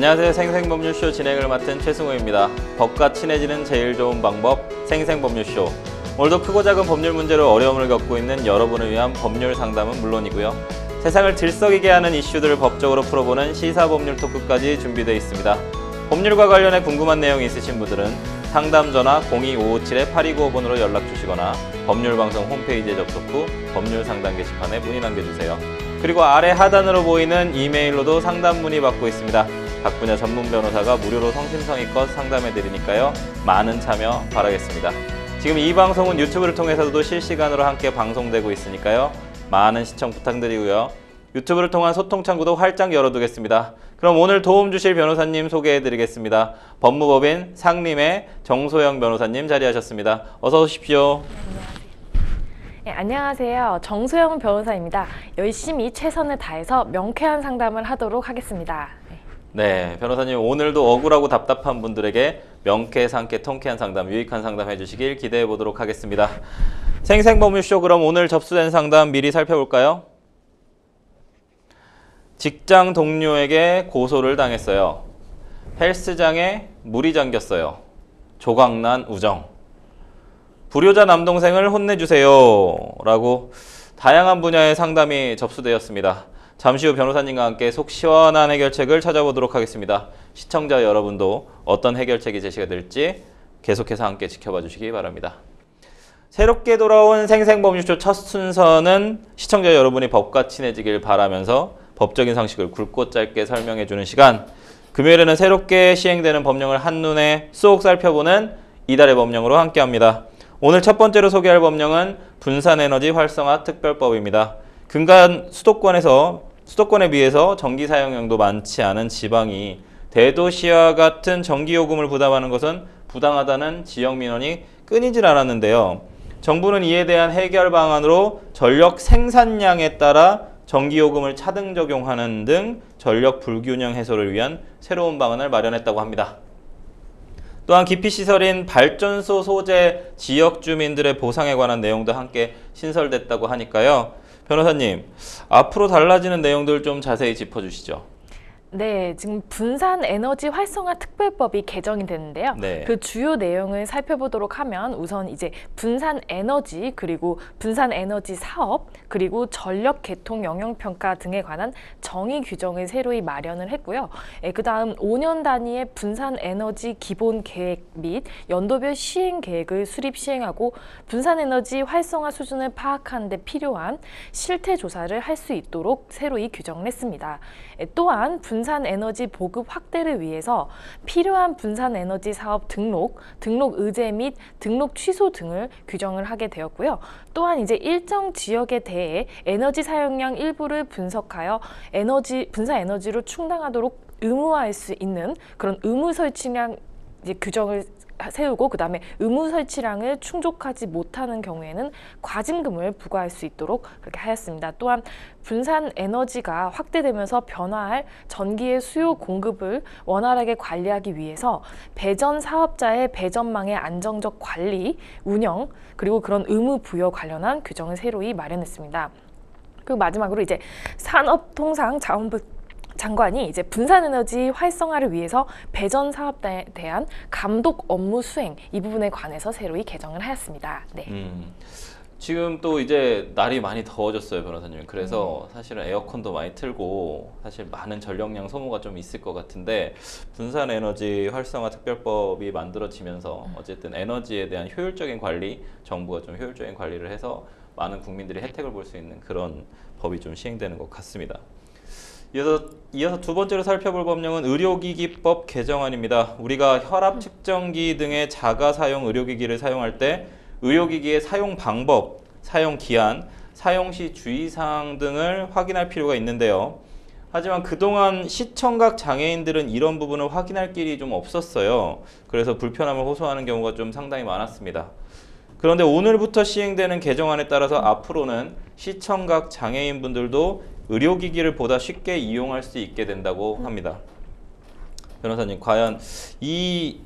안녕하세요. 생생법률쇼 진행을 맡은 최승호입니다. 법과 친해지는 제일 좋은 방법 생생법률쇼. 오늘도 크고 작은 법률 문제로 어려움을 겪고 있는 여러분을 위한 법률 상담은 물론이고요. 세상을 들썩이게 하는 이슈들을 법적으로 풀어보는 시사법률 토크까지 준비되어 있습니다. 법률과 관련해 궁금한 내용이 있으신 분들은 상담 전화 02-557-8295번으로 연락 주시거나 법률방송 홈페이지에 접속 후 법률 상담 게시판에 문의 남겨주세요. 그리고 아래 하단으로 보이는 이메일로도 상담 문의 받고 있습니다. 각 분야 전문 변호사가 무료로 성심성의껏 상담해드리니까요. 많은 참여 바라겠습니다. 지금 이 방송은 유튜브를 통해서도 실시간으로 함께 방송되고 있으니까요. 많은 시청 부탁드리고요. 유튜브를 통한 소통 창구도 활짝 열어두겠습니다. 그럼 오늘 도움 주실 변호사님 소개해드리겠습니다. 법무법인 상림의 정소영 변호사님 자리하셨습니다. 어서 오십시오. 네, 안녕하세요. 정소영 변호사입니다. 열심히 최선을 다해서 명쾌한 상담을 하도록 하겠습니다. 네, 변호사님 오늘도 억울하고 답답한 분들에게 명쾌, 상쾌, 통쾌한 상담, 유익한 상담 해주시길 기대해 보도록 하겠습니다. 생생법률쇼 그럼 오늘 접수된 상담 미리 살펴볼까요? 직장 동료에게 고소를 당했어요. 헬스장에 물이 잠겼어요. 조각난 우정. 불효자 남동생을 혼내주세요. 라고 다양한 분야의 상담이 접수되었습니다. 잠시 후 변호사님과 함께 속 시원한 해결책을 찾아보도록 하겠습니다. 시청자 여러분도 어떤 해결책이 제시가 될지 계속해서 함께 지켜봐 주시기 바랍니다. 새롭게 돌아온 생생법률쇼 첫 순서는 시청자 여러분이 법과 친해지길 바라면서 법적인 상식을 굵고 짧게 설명해 주는 시간, 금요일에는 새롭게 시행되는 법령을 한눈에 쏙 살펴보는 이달의 법령으로 함께합니다. 오늘 첫 번째로 소개할 법령은 분산에너지 활성화 특별법입니다. 근간 수도권에 비해서 전기 사용량도 많지 않은 지방이 대도시와 같은 전기요금을 부담하는 것은 부당하다는 지역 민원이 끊이질 않았는데요. 정부는 이에 대한 해결 방안으로 전력 생산량에 따라 전기요금을 차등 적용하는 등 전력 불균형 해소를 위한 새로운 방안을 마련했다고 합니다. 또한 기피시설인 발전소 소재 지역 주민들의 보상에 관한 내용도 함께 신설됐다고 하니까요. 변호사님, 앞으로 달라지는 내용들 좀 자세히 짚어주시죠. 네, 지금 분산에너지 활성화 특별법이 개정이 됐는데요. 네. 그 주요 내용을 살펴보도록 하면 우선 이제 분산에너지 그리고 분산에너지 사업 그리고 전력 개통 영향평가 등에 관한 정의 규정을 새로이 마련을 했고요. 그다음 5년 단위의 분산에너지 기본 계획 및 연도별 시행 계획을 수립 시행하고 분산에너지 활성화 수준을 파악하는 데 필요한 실태 조사를 할 수 있도록 새로이 규정을 했습니다. 또한 분산에너지 보급 확대를 위해서 필요한 분산에너지 사업 등록 의제 및 등록 취소 등을 규정을 하게 되었고요. 또한 이제 일정 지역에 대해 에너지 사용량 일부를 분석하여 분산에너지로 충당하도록 의무화할 수 있는 그런 의무 설치량 이제 규정을 세우고 그 다음에 의무 설치량을 충족하지 못하는 경우에는 과징금을 부과할 수 있도록 그렇게 하였습니다. 또한 분산 에너지가 확대되면서 변화할 전기의 수요 공급을 원활하게 관리하기 위해서 배전 사업자의 배전망의 안정적 관리, 운영 그리고 그런 의무 부여 관련한 규정을 새로이 마련했습니다. 그리고 마지막으로 이제 산업통상자원부 장관이 이제 분산에너지 활성화를 위해서 배전 사업에 대한 감독 업무 수행 이 부분에 관해서 새로이 개정을 하였습니다. 네. 지금 또 이제 날이 많이 더워졌어요, 변호사님. 그래서 사실은 에어컨도 많이 틀고 사실 많은 전력량 소모가 좀 있을 것 같은데 분산에너지 활성화 특별법이 만들어지면서 어쨌든 에너지에 대한 효율적인 관리, 정부가 좀 효율적인 관리를 해서 많은 국민들이 혜택을 볼 수 있는 그런 법이 좀 시행되는 것 같습니다. 이어서 두 번째로 살펴볼 법령은 의료기기법 개정안입니다. 우리가 혈압 측정기 등의 자가 사용 의료기기를 사용할 때 의료기기의 사용 방법, 사용 기한, 사용 시 주의사항 등을 확인할 필요가 있는데요. 하지만 그동안 시청각 장애인들은 이런 부분을 확인할 길이 좀 없었어요. 그래서 불편함을 호소하는 경우가 좀 상당히 많았습니다. 그런데 오늘부터 시행되는 개정안에 따라서 앞으로는 시청각 장애인분들도 의료기기를 보다 쉽게 이용할 수 있게 된다고 합니다. 변호사님, 과연 이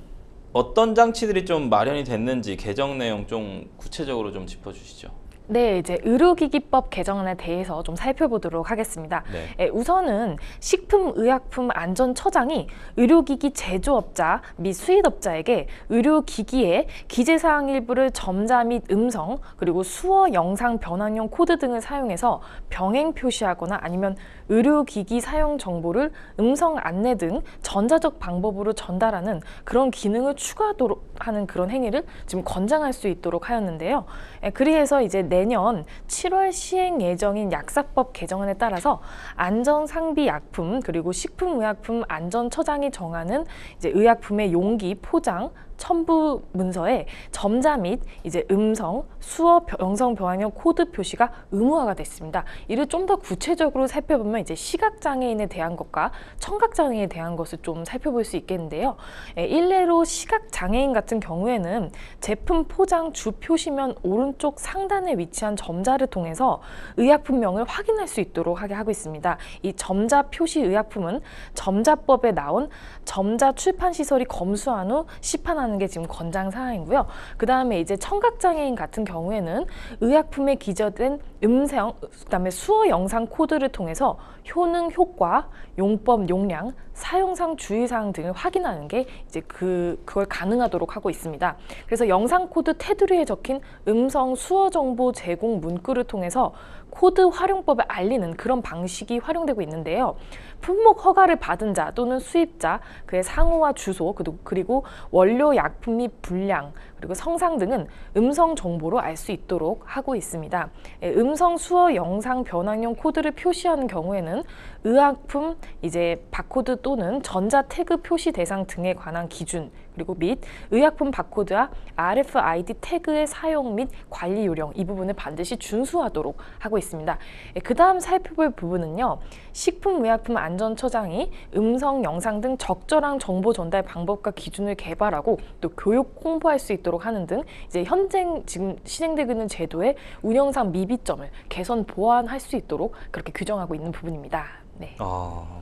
어떤 장치들이 좀 마련이 됐는지 개정 내용 좀 구체적으로 좀 짚어주시죠. 네, 이제 의료기기법 개정안에 대해서 좀 살펴보도록 하겠습니다. 네. 우선은 식품의약품안전처장이 의료기기 제조업자 및 수입업자에게 의료기기의 기재사항 일부를 점자 및 음성, 그리고 수어, 영상 변환용 코드 등을 사용해서 병행 표시하거나 아니면 의료기기 사용 정보를 음성 안내 등 전자적 방법으로 전달하는 그런 기능을 추가하도록 하는 그런 행위를 지금 권장할 수 있도록 하였는데요. 그래서 이제 내년 7월 시행 예정인 약사법 개정안에 따라서 안전상비약품 그리고 식품의약품 안전처장이 정하는 이제 의약품의 용기, 포장, 첨부 문서에 점자 및 이제 음성, 수어, 영상 변환용 코드 표시가 의무화가 됐습니다. 이를 좀 더 구체적으로 살펴보면 이제 시각장애인에 대한 것과 청각장애인에 대한 것을 좀 살펴볼 수 있겠는데요. 일례로 시각장애인 같은 경우에는 제품 포장 주 표시면 오른쪽 상단에 위치한 점자를 통해서 의약품명을 확인할 수 있도록 하게 하고 있습니다. 이 점자 표시 의약품은 점자법에 나온 점자 출판 시설이 검수한 후 시판하는 게 지금 권장 사항이고요. 그 다음에 이제 청각장애인 같은 경우에는 의약품에 기재된 음성, 그다음에 수어 영상 코드를 통해서 효능, 효과, 용법, 용량, 사용상 주의사항 등을 확인하는 게 이제 그걸 가능하도록 하고 있습니다. 그래서 영상 코드 테두리에 적힌 음성, 수어 정보 제공 문구를 통해서 코드 활용법을 알리는 그런 방식이 활용되고 있는데요. 품목 허가를 받은 자 또는 수입자, 그의 상호와 주소, 그리고 원료 약품 및 분량, 그리고 성상 등은 음성 정보로 알 수 있도록 하고 있습니다. 음성, 수어, 영상 변환용 코드를 표시하는 경우에는 의약품 이제 바코드 또는 전자 태그 표시 대상 등에 관한 기준, 그리고 및 의약품 바코드와 RFID 태그의 사용 및 관리 요령, 이 부분을 반드시 준수하도록 하고 있습니다. 그 다음 살펴볼 부분은요. 식품의약품안전처장이 음성, 영상 등 적절한 정보 전달 방법과 기준을 개발하고 또 교육 홍보할 수 있도록 하는 등 이제 현재 지금 시행되고 있는 제도의 운영상 미비점을 개선 보완할 수 있도록 그렇게 규정하고 있는 부분입니다. 네.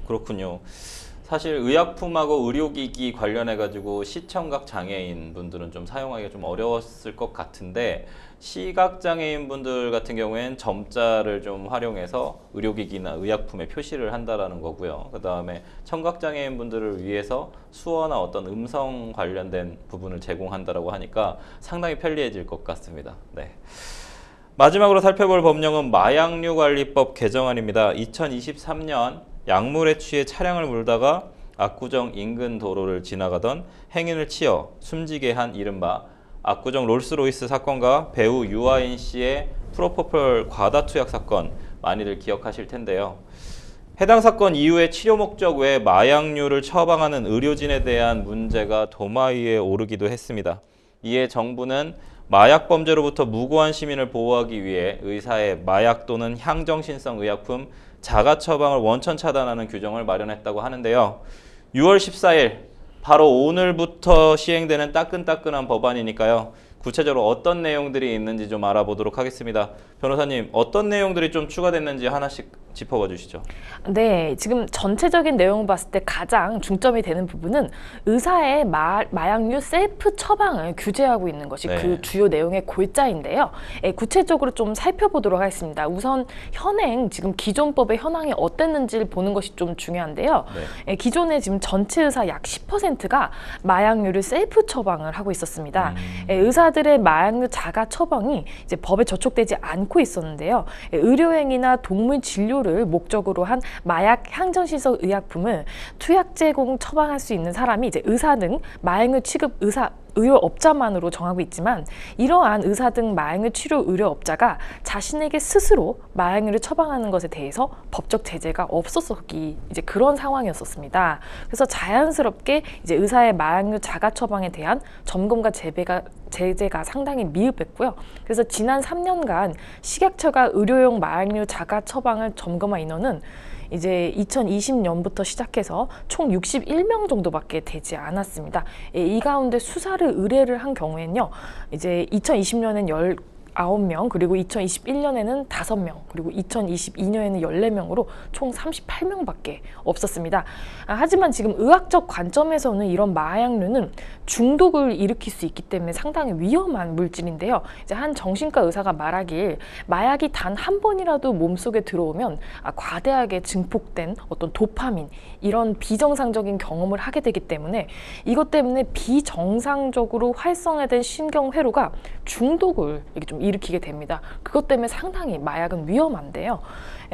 그렇군요. 사실 의약품하고 의료기기 관련해 가지고 시청각 장애인 분들은 좀 사용하기가 좀 어려웠을 것 같은데, 시각장애인 분들 같은 경우에는 점자를 좀 활용해서 의료기기나 의약품에 표시를 한다라는 거고요. 그 다음에 청각장애인 분들을 위해서 수어나 어떤 음성 관련된 부분을 제공한다라고 하니까 상당히 편리해질 것 같습니다. 네. 마지막으로 살펴볼 법령은 마약류관리법 개정안입니다. 2023년 약물에 취해 차량을 몰다가 압구정 인근 도로를 지나가던 행인을 치어 숨지게 한 이른바 압구정 롤스로이스 사건과 배우 유아인 씨의 프로포폴 과다 투약 사건, 많이들 기억하실 텐데요. 해당 사건 이후에 치료 목적 외에 마약류를 처방하는 의료진에 대한 문제가 도마 위에 오르기도 했습니다. 이에 정부는 마약 범죄로부터 무고한 시민을 보호하기 위해 의사의 마약 또는 향정신성 의약품 자가 처방을 원천 차단하는 규정을 마련했다고 하는데요. 6월 14일 바로 오늘부터 시행되는 따끈따끈한 법안이니까요. 구체적으로 어떤 내용들이 있는지 좀 알아보도록 하겠습니다. 변호사님, 어떤 내용들이 좀 추가됐는지 하나씩 짚어봐 주시죠. 네, 지금 전체적인 내용을 봤을 때 가장 중점이 되는 부분은 의사의 마약류 셀프 처방을 규제하고 있는 것이 네. 그 주요 내용의 골자인데요. 구체적으로 좀 살펴보도록 하겠습니다. 우선 현행, 지금 기존 법의 현황이 어땠는지를 보는 것이 좀 중요한데요. 네. 기존에 지금 전체 의사 약 10%가 마약류를 셀프 처방을 하고 있었습니다. 의사들의 마약류 자가 처방이 이제 법에 저촉되지 않고 있었는데요. 의료행위나 동물 진료를 목적으로 한 마약 향정신성 의약품을 투약 제공 처방할 수 있는 사람이 이제 의사 등 마약류 취급 의료업자만으로 정하고 있지만, 이러한 의사 등 마약류 치료 의료업자가 자신에게 스스로 마약류를 처방하는 것에 대해서 법적 제재가 없었기 이제 그런 상황이었었습니다. 그래서 자연스럽게 이제 의사의 마약류 자가 처방에 대한 점검과 제재가 상당히 미흡했고요. 그래서 지난 3년간 식약처가 의료용 마약류 자가 처방을 점검한 인원은 이제 2020년부터 시작해서 총 61명 정도밖에 되지 않았습니다. 이 가운데 수사를 의뢰를 한 경우에는요, 이제 2020년엔 9명, 그리고 2021년에는 5명, 그리고 2022년에는 14명으로 총 38명밖에 없었습니다. 하지만 지금 의학적 관점에서는 이런 마약류는 중독을 일으킬 수 있기 때문에 상당히 위험한 물질인데요. 이제 한 정신과 의사가 말하길 마약이 단 한 번이라도 몸속에 들어오면 과대하게 증폭된 어떤 도파민, 이런 비정상적인 경험을 하게 되기 때문에 이것 때문에 비정상적으로 활성화된 신경회로가 중독을 이렇게 좀 일으키게 됩니다. 그것 때문에 상당히 마약은 위험한데요.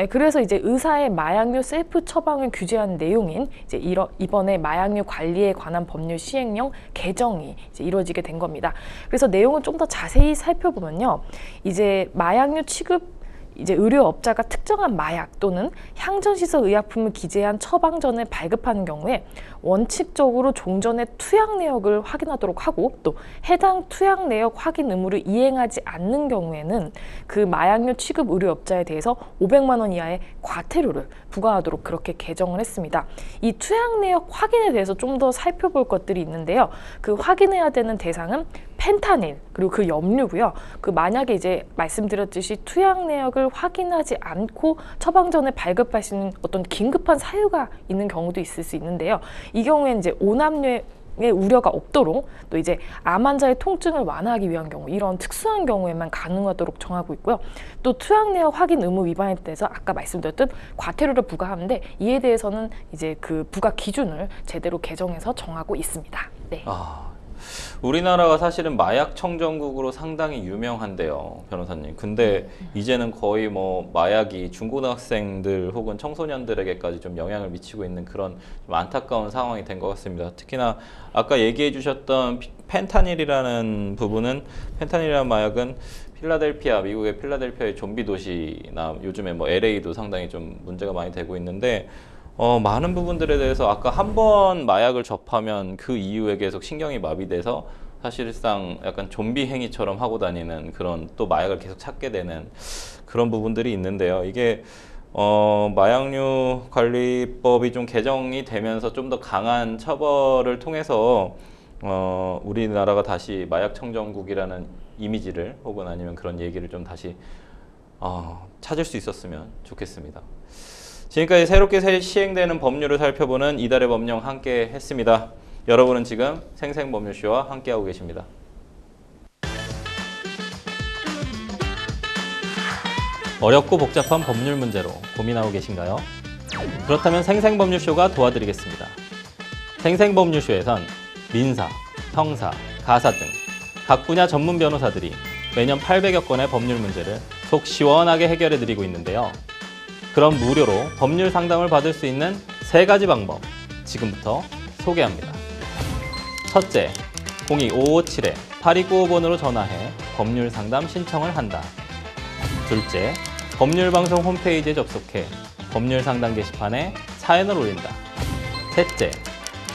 그래서 이제 의사의 마약류 셀프 처방을 규제한 내용인 이제 이번에 마약류 관리에 관한 법률 시행령 개정이 이제 이루어지게 된 겁니다. 그래서 내용을 좀 더 자세히 살펴보면요, 이제 마약류 취급 이제 의료업자가 특정한 마약 또는 향정시설 의약품을 기재한 처방전을 발급하는 경우에 원칙적으로 종전의 투약 내역을 확인하도록 하고, 또 해당 투약 내역 확인 의무를 이행하지 않는 경우에는 그 마약류 취급 의료업자에 대해서 500만 원 이하의 과태료를 부과하도록 그렇게 개정을 했습니다. 이 투약 내역 확인에 대해서 좀 더 살펴볼 것들이 있는데요. 그 확인해야 되는 대상은 펜타닐, 그리고 그 염류고요. 그 만약에 이제 말씀드렸듯이 투약 내역을 확인하지 않고 처방전을 발급할 수 있는 어떤 긴급한 사유가 있는 경우도 있을 수 있는데요. 이 경우에는 이제 오남용의 우려가 없도록, 또 이제 암 환자의 통증을 완화하기 위한 경우, 이런 특수한 경우에만 가능하도록 정하고 있고요. 또 투약 내역 확인 의무 위반에 대해서 아까 말씀드렸던 과태료를 부과하는데, 이에 대해서는 이제 그 부과 기준을 제대로 개정해서 정하고 있습니다. 네. 우리나라가 사실은 마약 청정국으로 상당히 유명한데요, 변호사님. 근데 이제는 거의 뭐 마약이 중고등학생들 혹은 청소년들에게까지 좀 영향을 미치고 있는 그런 좀 안타까운 상황이 된 것 같습니다. 특히나 아까 얘기해 주셨던 펜타닐이라는 부분은, 펜타닐이라는 마약은 필라델피아, 미국의 필라델피아의 좀비 도시나 요즘에 뭐 LA도 상당히 좀 문제가 많이 되고 있는데, 많은 부분들에 대해서 아까 한 번 마약을 접하면 그 이후에 계속 신경이 마비돼서 사실상 약간 좀비 행위처럼 하고 다니는 그런, 또 마약을 계속 찾게 되는 그런 부분들이 있는데요. 이게 마약류 관리법이 좀 개정이 되면서 좀 더 강한 처벌을 통해서 우리나라가 다시 마약 청정국이라는 이미지를, 혹은 아니면 그런 얘기를 좀 다시 찾을 수 있었으면 좋겠습니다. 지금까지 새롭게 시행되는 법률을 살펴보는 이달의 법령 함께 했습니다. 여러분은 지금 생생법률쇼와 함께하고 계십니다. 어렵고 복잡한 법률 문제로 고민하고 계신가요? 그렇다면 생생법률쇼가 도와드리겠습니다. 생생법률쇼에선 민사, 형사, 가사 등 각 분야 전문 변호사들이 매년 800여 건의 법률 문제를 속 시원하게 해결해드리고 있는데요. 그럼 무료로 법률 상담을 받을 수 있는 3가지 방법, 지금부터 소개합니다. 첫째, 02-557-8295번으로 전화해 법률 상담 신청을 한다. 둘째, 법률방송 홈페이지에 접속해 법률 상담 게시판에 사연을 올린다. 셋째,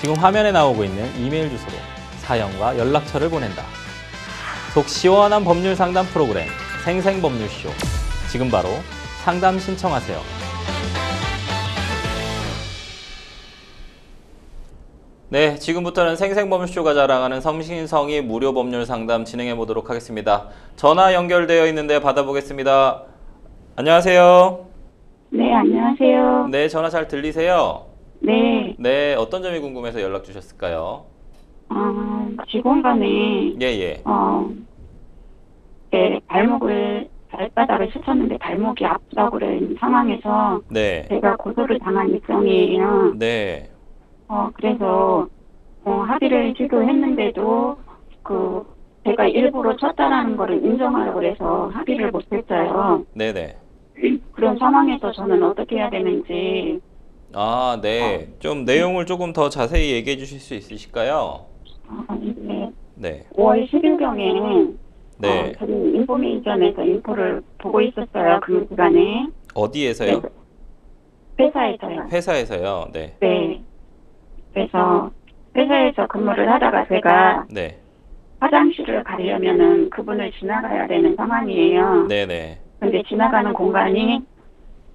지금 화면에 나오고 있는 이메일 주소로 사연과 연락처를 보낸다. 속 시원한 법률 상담 프로그램 생생법률쇼, 지금 바로 상담 신청하세요. 네, 지금부터는 생생법률쇼가 자랑하는 성신성의 무료 법률 상담 진행해 보도록 하겠습니다. 전화 연결되어 있는데 받아보겠습니다. 안녕하세요. 네, 안녕하세요. 네, 전화 잘 들리세요? 네, 네, 어떤 점이 궁금해서 연락 주셨을까요? 직원 간에, 예. 네, 발바닥을 스쳤는데 발목이 아프다고 그런 상황에서 네. 제가 고소를 당한 입장이에요. 네. 그래서, 합의를 시도했는데도, 제가 일부러 쳤다라는 거를 인정하려고 해서 합의를 못했어요. 네네. 그런 상황에서 저는 어떻게 해야 되는지. 네. 좀 내용을 조금 더 자세히 얘기해 주실 수 있으실까요? 네. 네. 5월 10일경에, 네. 저희 인포메이션에서 인포를 보고 있었어요. 그 기간에. 어디에서요? 회사에서요. 회사에서요. 네. 네. 그래서 회사에서 근무를 하다가 제가 네. 화장실을 가려면은 그분을 지나가야 되는 상황이에요. 네네. 근데 지나가는 공간이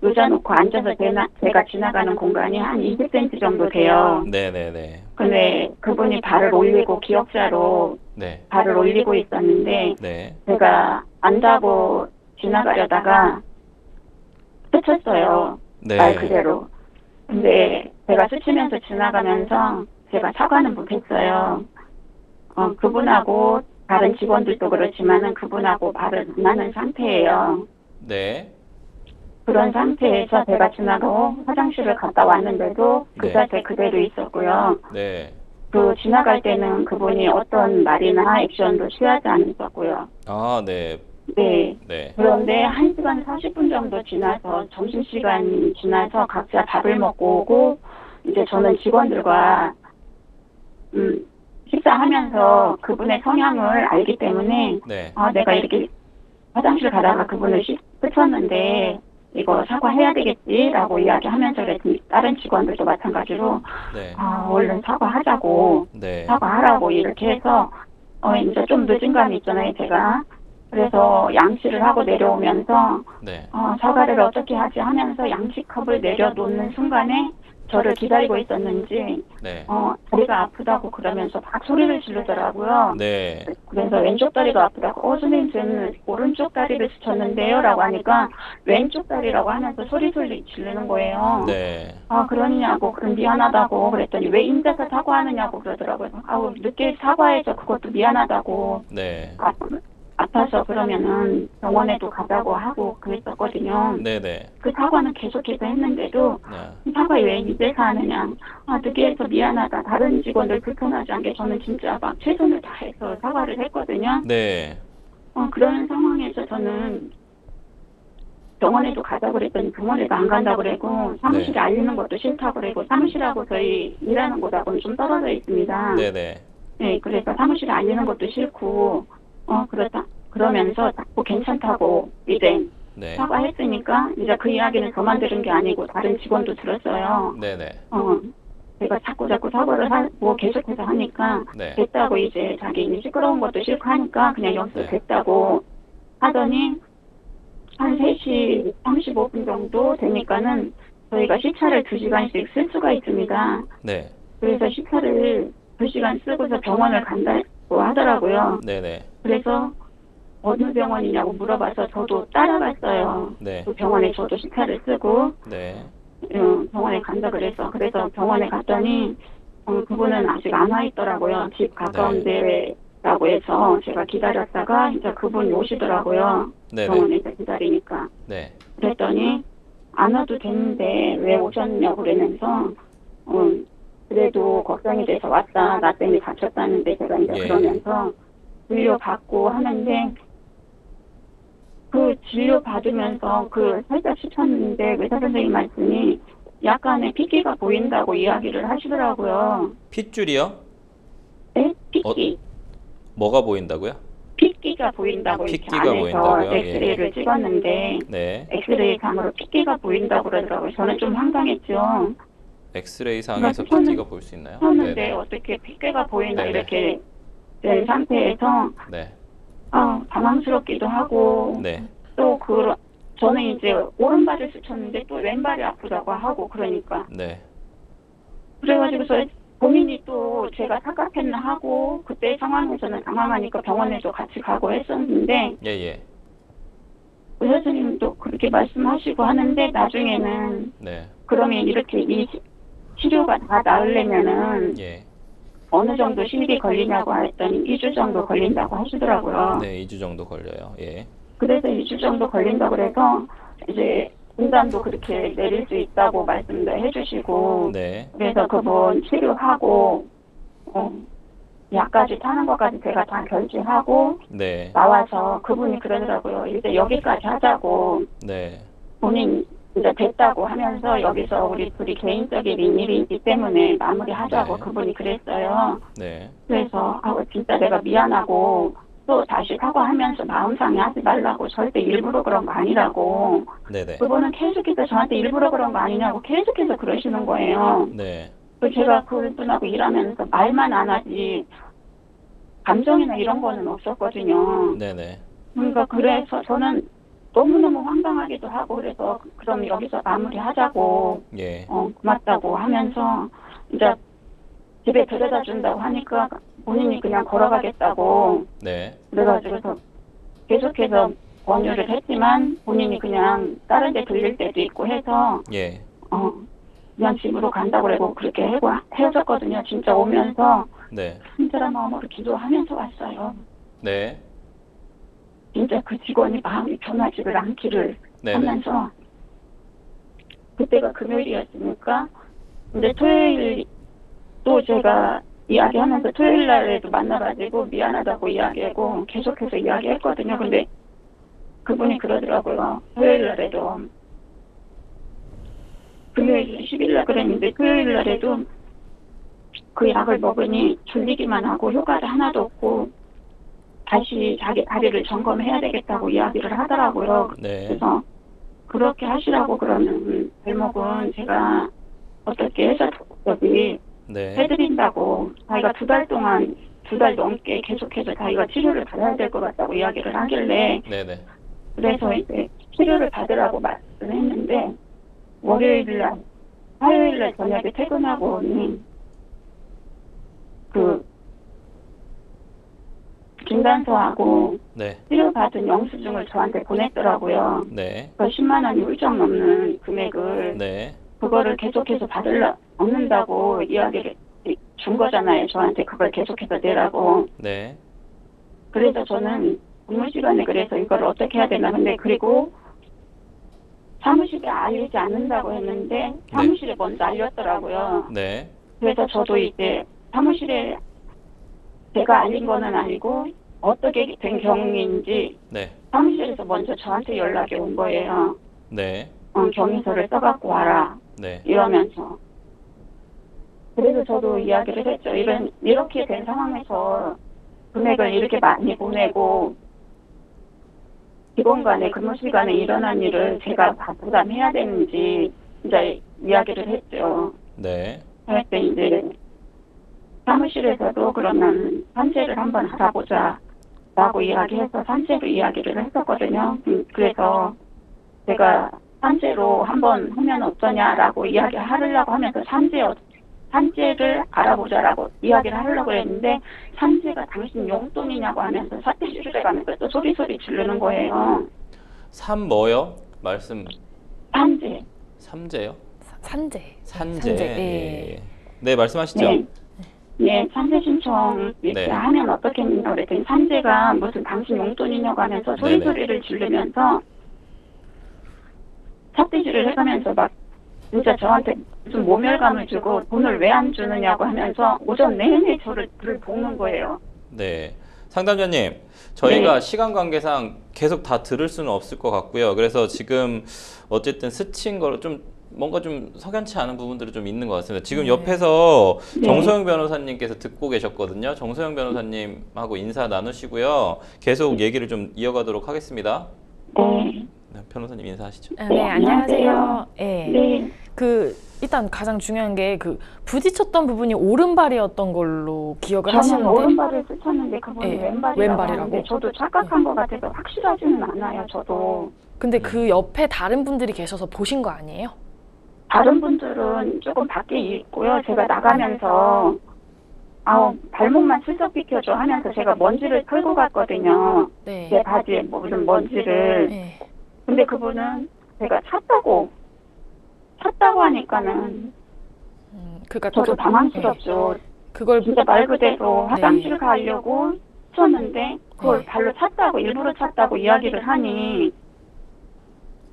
의자 놓고 앉아서 제가 지나가는 공간이 한 20cm 정도 돼요. 네네네. 근데 그분이 발을 올리고 기역자로 네. 발을 올리고 있었는데 네. 제가 안 자고 지나가려다가 스쳤어요. 네. 말 그대로. 근데 제가 스치면서 지나가면서 제가 사과는 못했어요. 그분하고 다른 직원들도 그렇지만은 그분하고 말을 안 하는 상태예요. 네. 그런 상태에서 제가 지나가고 화장실을 갔다 왔는데도 그 네. 자세 그대로 있었고요. 네. 그 지나갈 때는 그분이 어떤 말이나 액션도 취하지 않았었고요. 아, 네. 네. 네. 그런데 1시간 40분 정도 지나서 점심시간이 지나서 각자 밥을 먹고 오고 이제 저는 직원들과 식사하면서 그분의 성향을 알기 때문에 네. 내가 이렇게 화장실 가다가 그분을 스쳤는데 이거 사과해야 되겠지라고 이야기하면서 그랬더니 다른 직원들도 마찬가지로 네. 얼른 사과하자고 네. 사과하라고 이렇게 해서 이제 좀 늦은 감이 있잖아요 제가. 그래서 양치를 하고 내려오면서 네. 사과를 어떻게 하지 하면서 양치컵을 내려놓는 순간에 저를 기다리고 있었는지 네. 다리가 아프다고 그러면서 막 소리를 지르더라고요. 네. 그래서 왼쪽 다리가 아프다고 선생님 저는 오른쪽 다리를 스쳤는데요 라고 하니까 왼쪽 다리라고 하면서 소리 지르는 거예요. 네. 그러냐고 그럼 미안하다고 그랬더니 왜 인자서 사과하느냐고 그러더라고요. 늦게 사과해서 그것도 미안하다고 네. 아파서 그러면은 병원에도 가자고 하고 그랬었거든요. 네네. 그 사과는 계속해서 했는데도 네. 사과 왜 이제서 하느냐. 늦게 해서 미안하다. 다른 직원들 불편하지 않게 저는 진짜 막 최선을 다해서 사과를 했거든요. 네. 그런 상황에서 저는 병원에도 가자고 그랬더니 병원에도 안 간다고 그러고 사무실에 네. 알리는 것도 싫다고 그러고 사무실하고 저희 일하는 곳하고는 좀 떨어져 있습니다. 네네. 네, 그래서 사무실에 알리는 것도 싫고 그러면서 자꾸 괜찮다고 이제 네. 사과했으니까 이제 그 이야기는 저만 들은 게 아니고 다른 직원도 들었어요. 네네. 제가 자꾸 사과를 하고 계속해서 하니까 네. 됐다고 이제 자기 시끄러운 것도 싫고 하니까 그냥 여기서 네. 됐다고 하더니 한 3시 35분 정도 되니까는 저희가 시차를 2시간씩 쓸 수가 있습니다. 네. 그래서 시차를 2시간 쓰고서 병원을 간다고 하더라고요. 네네. 그래서 어느 병원이냐고 물어봐서 저도 따라갔어요. 네. 그 병원에 저도 시차를 쓰고 네. 병원에 간다 그래서 병원에 갔더니 그분은 아직 안 와 있더라고요. 집 가까운 데라고 해서 제가 기다렸다가 이제 그분이 오시더라고요. 네네. 병원에서 기다리니까. 네. 그랬더니 안 와도 되는데 왜 오셨냐고 그러면서 그래도 걱정이 돼서 왔다. 나 때문에 다쳤다는데 제가 이제 예. 그러면서 진료 받고 하는데 그 진료 받으면서 살짝 씹혔는데 의사 선생님 말씀이 약간의 핏기가 보인다고 이야기를 하시더라고요. 핏줄이요? 네? 핏기. 뭐가 보인다고요? 핏기가 보인다고 이렇게 핏기가 안에서 보인다고요? 엑스레이를 찍었는데 네. 엑스레이 상으로 핏기가 보인다고 그러더라고요. 저는 좀 황당했죠. 엑스레이 상에서 그러니까 핏기가 볼 수 있나요? 쳤는데 네네. 어떻게 핏기가 보이나 네네. 이렇게 된 상태에서 네. 당황스럽기도 하고 네. 또 저는 이제 오른발을 스쳤는데 또 왼발이 아프다고 하고 그러니까 네. 그래가지고서 본인이 또 제가 착각했나 하고 그때 상황에서는 당황하니까 병원에도 같이 가고 했었는데 예예. 의사 선생님도 그렇게 말씀하시고 하는데 나중에는 네. 그러면 이렇게 이 치료가 다 나으려면은 예. 어느 정도 시일이 걸리냐고 했더니 2주 정도 걸린다고 하시더라고요. 네, 2주 정도 걸려요. 예. 그래서 2주 정도 걸린다고 그래서 이제 진단도 그렇게 내릴 수 있다고 말씀도 해주시고 네. 그래서 그분 치료하고 약까지 타는 것까지 제가 다 결제하고 네. 나와서 그분이 그러더라고요. 이제 여기까지 하자고 네. 본인 이제 됐다고 하면서 여기서 우리 둘이 개인적인 일이기 때문에 마무리하자고 네. 그분이 그랬어요. 네. 그래서 진짜 내가 미안하고 또 다시 사과하면서 마음 상해하지 말라고 절대 일부러 그런 거 아니라고 네네. 그분은 계속해서 저한테 일부러 그런 거 아니냐고 계속해서 그러시는 거예요. 네. 제가 그분하고 일하면서 말만 안 하지 감정이나 이런 거는 없었거든요. 네네. 그러니까 그래서 저는 너무너무 황당하기도 하고 그래서 그럼 여기서 마무리하자고 예. 고맙다고 하면서 이제 집에 데려다 준다고 하니까 본인이 그냥 걸어가겠다고 네. 그래가지고서 계속해서 권유를 했지만 본인이 그냥 다른 데 들릴 때도 있고 해서 예. 그냥 집으로 간다고 그러고 그렇게 헤어졌거든요. 진짜 오면서 네. 친절한 마음으로 기도하면서 왔어요. 네. 진짜 그 직원이 마음이 변하지를 않기를 네네. 하면서 그때가 금요일이었으니까 근데 토요일 또 제가 이야기하면서 토요일 날에도 만나가지고 미안하다고 이야기하고 계속해서 이야기했거든요. 근데 그분이 그러더라고요. 토요일 날에도 금요일 10일 날 그랬는데 토요일 날에도 그 약을 먹으니 졸리기만 하고 효과가 하나도 없고 다시 자기 다리를 점검해야 되겠다고 이야기를 하더라고요. 네. 그래서 그렇게 하시라고 그러는 발목은 제가 어떻게 해서 여기 네. 해드린다고 자기가 2달 동안 2달 넘게 계속해서 자기가 치료를 받아야 될 것 같다고 이야기를 하길래 네네. 그래서 이제 치료를 받으라고 말씀했는데 월요일날 화요일날 저녁에 퇴근하고는 그 진단서하고 네. 치료받은 영수증을 저한테 보냈더라고요. 네. 그 10만 원이 훌쩍 넘는 금액을 네. 그거를 계속해서 얻는다고 이야기를 준 거잖아요. 저한테 그걸 계속해서 내라고. 네. 그래서 저는 근무 시간에 그래서 이걸 어떻게 해야 되나. 근데 그리고 사무실에 알리지 않는다고 했는데 사무실에 먼저 알렸더라고요. 네. 그래서 저도 이제 사무실에 제가 알린 거는 아니고 어떻게 된 경위인지 네. 사무실에서 먼저 저한테 연락이 온 거예요. 네. 경위서를 써갖고 와라 네. 이러면서. 그래서 저도 이야기를 했죠. 이렇게 된 상황에서 금액을 이렇게 많이 보내고 직원 간에 근무 시간에 일어난 일을 제가 다 부담해야 되는지 이제 이야기를 했죠. 네. 할 때 이제 사무실에서도 그러면 산재를 한번 알아보자 라고 이야기해서 산재로 이야기를 했었거든요. 그래서 제가 산재로 한번 하면 어떠냐라고 이야기를 하려고 하면서 산재를 알아보자라고 이야기를 하려고 했는데 산재가 당신 용돈이냐고 하면서 사태질을 해가면서 또 소리 지르는 거예요. 뭐요? 말씀. 산재. 삼재요? 산재. 산재. 예. 예. 네, 말씀하시죠. 네. 네, 산재 신청 이렇게 네. 하면 어떻겠냐고 그랬더니 산재가 무슨 당신 용돈이냐고 하면서 네네. 소리를 지르면서 삿대질을 해가면서 막 진짜 저한테 무슨 모멸감을 주고 돈을 왜 안 주느냐고 하면서 오전 내내 저를 볶는 거예요. 네. 상담자님, 저희가 네. 시간 관계상 계속 다 들을 수는 없을 것 같고요. 그래서 지금 어쨌든 스친 거로 좀 뭔가 좀 석연치 않은 부분들이 좀 있는 것 같습니다. 지금 네. 옆에서 네. 정소영 변호사님께서 듣고 계셨거든요. 정소영 변호사님하고 인사 나누시고요. 계속 얘기를 좀 이어가도록 하겠습니다. 네. 네, 변호사님 인사하시죠. 네, 안녕하세요. 네. 네. 일단 가장 중요한 게 부딪혔던 부분이 오른발이었던 걸로 기억을 저는 하시는데 오른발을 스쳤는데 그분이 네, 왼발이라고 왼발이라고? 하는데 저도 착각한 것 같아서 확실하지는 않아요. 저도. 근데 그 옆에 다른 분들이 계셔서 보신 거 아니에요? 다른 분들은 조금 밖에 있고요. 제가 나가면서 발목만 슬쩍 비켜줘 하면서 제가 먼지를 털고 갔거든요. 네. 제 바지에 무슨 먼지를. 네. 근데 그분은 제가 찼다고 하니까는 그러니까 저도 당황스럽죠. 그걸 진짜 말 그대로 화장실 가려고 쳤는데 그걸 네. 발로 찼다고 일부러 찼다고 이야기를 하니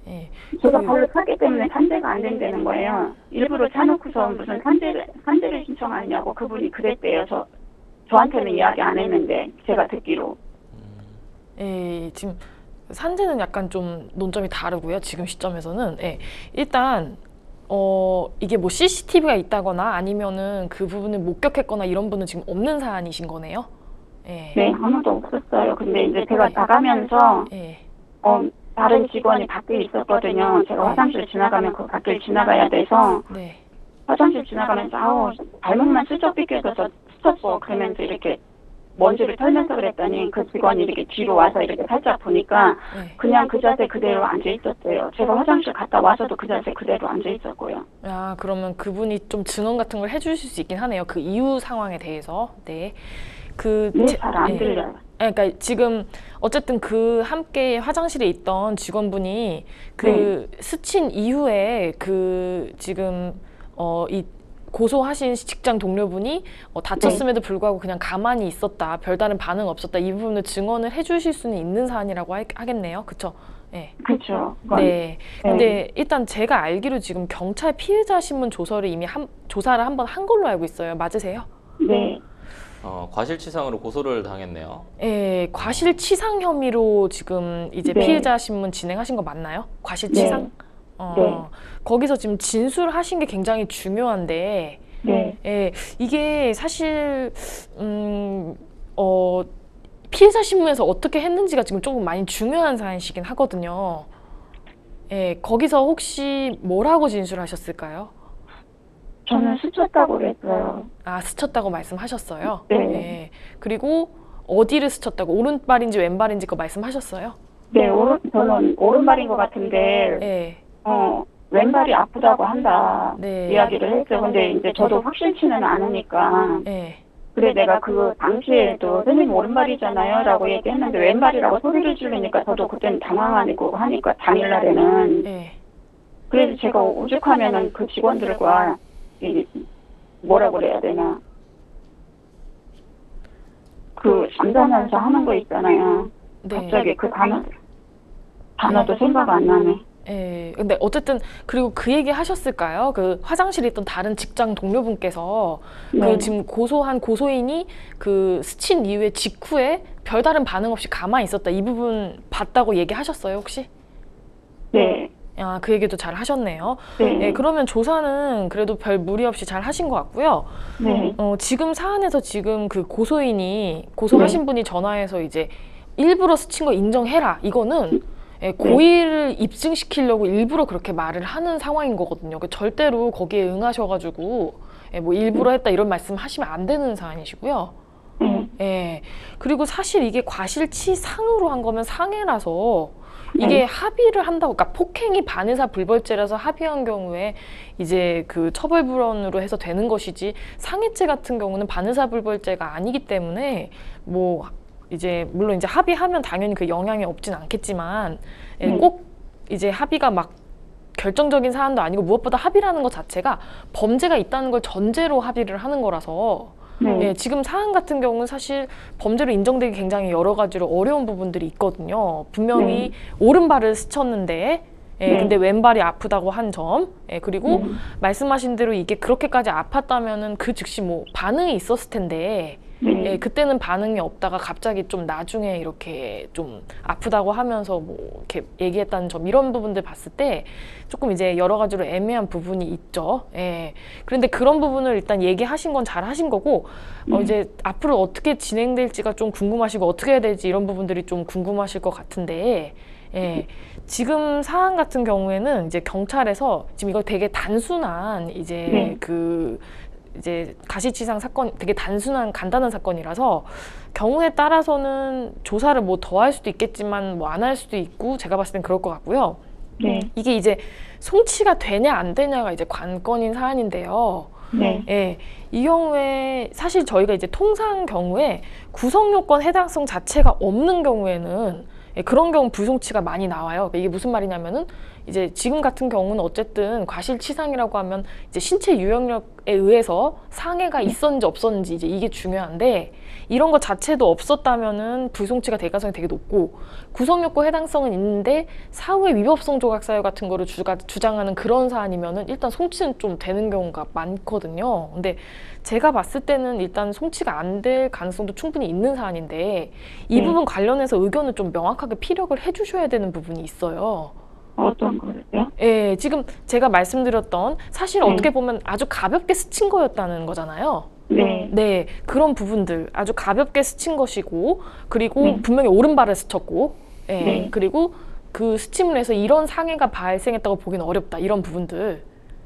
네. 제가 발로 찼기 때문에 산재가 안 된다는 거예요. 일부러 차놓고서 무슨 산재를 신청하냐고 그분이 그랬대요. 저한테는 이야기 안 했는데 제가 듣기로. 지금 산재는 약간 좀 논점이 다르고요. 지금 시점에서는 일단 이게 뭐 CCTV가 있다거나 아니면은 그 부분을 목격했거나 이런 분은 지금 없는 사안이신 거네요. 네, 아무도 없었어요. 근데 이제 제가 나가면서 다른 직원이 밖에 있었거든요. 제가 화장실 지나가면 그 밖을 지나가야 돼서 네. 화장실 지나가면서 발목만 슬쩍 삐껴서 스쳤어. 그러면서 이렇게 먼지를 털면서 그랬더니 그 직원이 이렇게 뒤로 와서 이렇게 살짝 보니까 그냥 그 자세 그대로 앉아 있었어요. 제가 화장실 갔다 와서도 그 자세 그대로 앉아 있었고요. 아, 그러면 그분이 좀 증언 같은 걸 해주실 수 있긴 하네요. 그 이후 상황에 대해서. 네. 잘 안 들려요. 그러니까 지금 어쨌든 그 함께 화장실에 있던 직원분이 그 스친 이후에 그 지금 이 고소하신 직장 동료분이 다쳤음에도 불구하고 그냥 가만히 있었다, 별다른 반응 없었다, 이 부분을 증언을 해주실 수는 있는 사안이라고 하겠네요. 그렇죠? 네. 그렇죠. 네. 근데 일단 제가 알기로 지금 경찰 피해자 신문 조서를 이미 조사를 한번 한 걸로 알고 있어요. 맞으세요? 네. 과실치상으로 고소를 당했네요. 예, 과실치상 혐의로 지금 이제 네. 피해자 신문 진행하신 거 맞나요? 과실치상? 네. 거기서 지금 진술하신 게 굉장히 중요한데, 네. 예, 이게 사실 피해자 신문에서 어떻게 했는지가 지금 조금 많이 중요한 사안이시긴 하거든요. 예, 거기서 혹시 뭐라고 진술하셨을까요? 저는 스쳤다고 그랬어요. 아, 스쳤다고 말씀하셨어요? 네. 예. 그리고 어디를 스쳤다고? 오른발인지 왼발인지 그거 말씀하셨어요? 네, 저는 오른발인 것 같은데, 예. 왼발이 아프다고 한다. 네. 이야기를 했죠. 근데 이제 저도 확실치는 않으니까. 예. 그래, 내가 그 당시에도 선생님 오른발이잖아요. 라고 얘기했는데 왼발이라고 소리를 지르니까 저도 그때는 당황하고 하니까 당일날에는. 예. 그래서 제가 오죽하면은 그 직원들과 뭐라 그래야 되나. 그 잠자면서 하는 거 있잖아요. 네. 갑자기 그 단어도 생각 안 나네. 예. 근데 어쨌든 그리고 그 얘기 하셨을까요? 그 화장실에 있던 다른 직장 동료분께서 네. 그 지금 고소한 고소인이 그 스친 이후에 직후에 별다른 반응 없이 가만히 있었다. 이 부분 봤다고 얘기하셨어요, 혹시? 네. 아, 그 얘기도 잘 하셨네요. 네. 예, 그러면 조사는 그래도 별 무리 없이 잘 하신 것 같고요. 네. 지금 사안에서 지금 그 고소인이 고소하신 분이 전화해서 이제 일부러 스친 거 인정해라. 이거는 예, 고의를 입증시키려고 일부러 그렇게 말을 하는 상황인 거거든요. 절대로 거기에 응하셔가지고 예, 뭐 일부러 했다 이런 말씀 하시면 안 되는 사안이시고요. 예. 그리고 사실 이게 과실치상으로 한 거면 상해라서 이게 합의를 한다고, 그러니까 폭행이 반의사 불벌죄라서 합의한 경우에 이제 그 처벌불원으로 해서 되는 것이지, 상해죄 같은 경우는 반의사 불벌죄가 아니기 때문에 뭐 이제 물론 이제 합의하면 당연히 그 영향이 없진 않겠지만 꼭 이제 합의가 막 결정적인 사안도 아니고, 무엇보다 합의라는 것 자체가 범죄가 있다는 걸 전제로 합의를 하는 거라서 예, 지금 사안 같은 경우는 사실 범죄로 인정되기 굉장히 여러 가지로 어려운 부분들이 있거든요. 분명히 오른발을 스쳤는데 예, 근데 왼발이 아프다고 한 점, 예, 그리고 말씀하신 대로 이게 그렇게까지 아팠다면은 그 즉시 뭐 반응이 있었을 텐데 예, 그때는 반응이 없다가 갑자기 좀 나중에 이렇게 좀 아프다고 하면서 뭐 이렇게 얘기했다는 점, 이런 부분들 봤을 때 조금 이제 여러 가지로 애매한 부분이 있죠. 예. 그런데 그런 부분을 일단 얘기하신 건 잘 하신 거고, 이제 앞으로 어떻게 진행될지가 좀 궁금하시고 어떻게 해야 될지 이런 부분들이 좀 궁금하실 것 같은데, 예. 지금 사안 같은 경우에는 이제 경찰에서 지금 이거 되게 단순한 이제 이제 가시치상 사건, 되게 단순한 간단한 사건이라서 경우에 따라서는 조사를 뭐 더 할 수도 있겠지만 뭐 안 할 수도 있고, 제가 봤을 땐 그럴 것 같고요. 이게 이제 송치가 되냐 안 되냐가 이제 관건인 사안인데요. 예, 이 경우에 사실 저희가 이제 통상 경우에 구성 요건 해당성 자체가 없는 경우에는 그런 경우 불송치가 많이 나와요. 그러니까 이게 무슨 말이냐면은 이제 지금 같은 경우는 어쨌든 과실치상이라고 하면 이제 신체 유형력에 의해서 상해가 있었는지 없었는지 이제 이게 중요한데, 이런 것 자체도 없었다면은 불송치가 될 가능성이 되게 높고, 구성요건 해당성은 있는데 사후에 위법성 조각 사유 같은 거를 주장하는 그런 사안이면은 일단 송치는 좀 되는 경우가 많거든요. 근데 제가 봤을 때는 일단 송치가 안 될 가능성도 충분히 있는 사안인데, 이 부분 관련해서 의견을 좀 명확하게 피력을 해주셔야 되는 부분이 있어요. 어떤 거요? 예, 지금 제가 말씀드렸던 사실 어떻게 보면 아주 가볍게 스친 거였다는 거잖아요. 네, 그런 부분들 아주 가볍게 스친 것이고, 그리고 분명히 오른발을 스쳤고, 예, 그리고 그 스침을 해서 이런 상해가 발생했다고 보기는 어렵다, 이런 부분들.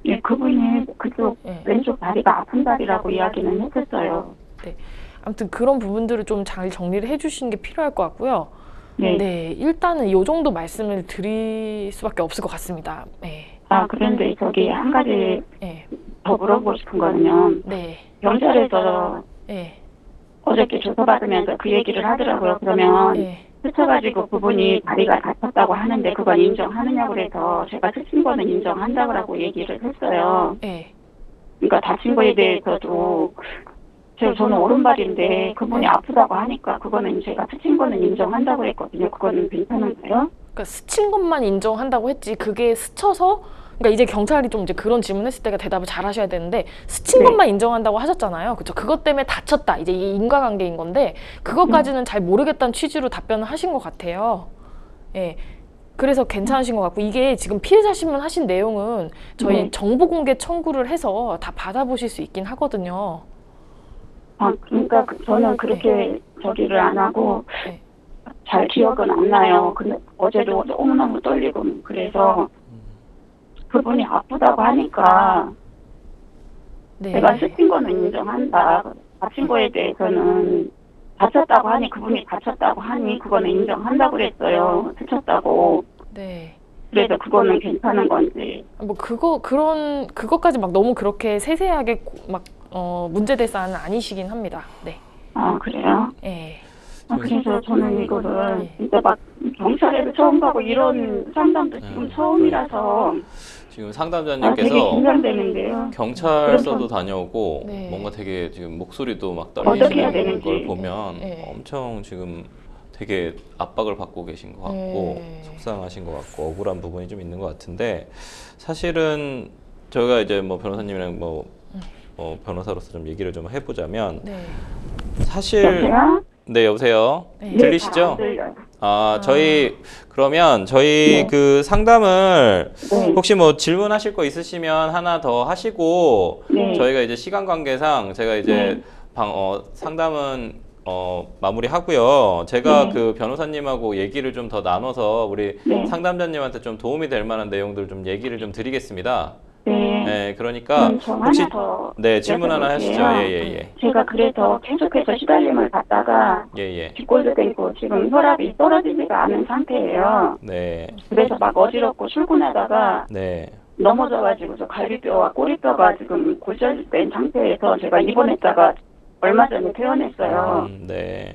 예, 그분이 그쪽 왼쪽 다리가 아픈 다리라고 이야기는 했었어요. 네, 아무튼 그런 부분들을 좀 잘 정리를 해주시는 게 필요할 것 같고요. 네, 일단은 이 정도 말씀을 드릴 수밖에 없을 것 같습니다. 네. 아, 그런데 저기 한 가지 더 물어보고 싶은 거는요. 경찰에서 어저께 조서받으면서 그 얘기를 하더라고요. 그러면 예. 스쳐가지고 그분이 다리가 다쳤다고 하는데 그건 인정하느냐고 그래서 제가 스친 거는 인정한다고 얘기를 했어요. 예. 그러니까 다친 거에 대해서도 저는 오른발인데 그분이 아프다고 하니까 그거는 제가 스친 거는 인정한다고 했거든요. 그거는 괜찮은가요? 그러니까 스친 것만 인정한다고 했지 그게 스쳐서 그러니까 이제 경찰이 좀 이제 그런 질문했을 때가 대답을 잘 하셔야 되는데 스친 네. 것만 인정한다고 하셨잖아요. 그렇죠? 그것 때문에 다쳤다. 이제 이게 인과관계인 건데 그것까지는 잘 모르겠다는 취지로 답변을 하신 것 같아요. 예. 그래서 괜찮으신 것 같고 이게 지금 피해자 신문하신 내용은 저희 네. 정보 공개 청구를 해서 다 받아보실 수 있긴 하거든요. 그러니까 저는 그렇게 저기를 안 하고 네. 잘 기억은 안 나요. 근데 어제도 너무너무 떨리고 그래서 그분이 아프다고 하니까 네. 제가 스친 거는 인정한다. 다친 거에 대해서는 다쳤다고 하니 그분이 다쳤다고 하니 그거는 인정한다고 그랬어요. 스쳤다고. 네. 그래서 그거는 괜찮은 건지. 뭐 그것까지 막 너무 그렇게 세세하게 문제될 사안은 아니시긴 합니다. 네. 그래요? 예. 그래서 저는 이거를 네. 진짜 막 경찰에도 처음 가고 이런 상담도 지금 처음이라서 지금 되게 상담자님께서 긴장되는데요. 경찰서도 다녀오고 네. 뭔가 되게 지금 목소리도 막 어떻게 해야 떨리시는 되는지. 걸 보면 네. 엄청 지금 되게 압박을 받고 계신 것 같고 네. 속상하신 것 같고 억울한 부분이 좀 있는 것 같은데 사실은 저희가 이제 뭐 변호사님이랑 변호사로서 좀 얘기를 좀 해보자면 네. 사실 여보세요? 네 여보세요 네. 들리시죠? 잘 안 들려요. 저희 네. 그 상담을 네. 혹시 뭐 질문하실 거 있으시면 하나 더 하시고 네. 저희가 이제 시간 관계상 제가 이제 상담은 마무리하고요. 제가 네. 그 변호사님하고 얘기를 좀 더 나눠서 우리 네. 상담자님한테 좀 도움이 될 만한 내용들 좀 얘기를 좀 드리겠습니다. 네. 네, 그러니까 저 혹시 하나 더 네 질문 하나 하시죠. 여쭤볼게요. 예예예. 제가 그래서 계속해서 시달림을 받다가 예예. 뒷골도 땡고 지금 혈압이 떨어지지가 않은 상태예요. 네. 그래서 막 어지럽고 출근하다가 네. 넘어져가지고 저 갈비뼈와 꼬리뼈가 지금 골절된 상태에서 제가 입원했다가 얼마 전에 퇴원했어요. 네.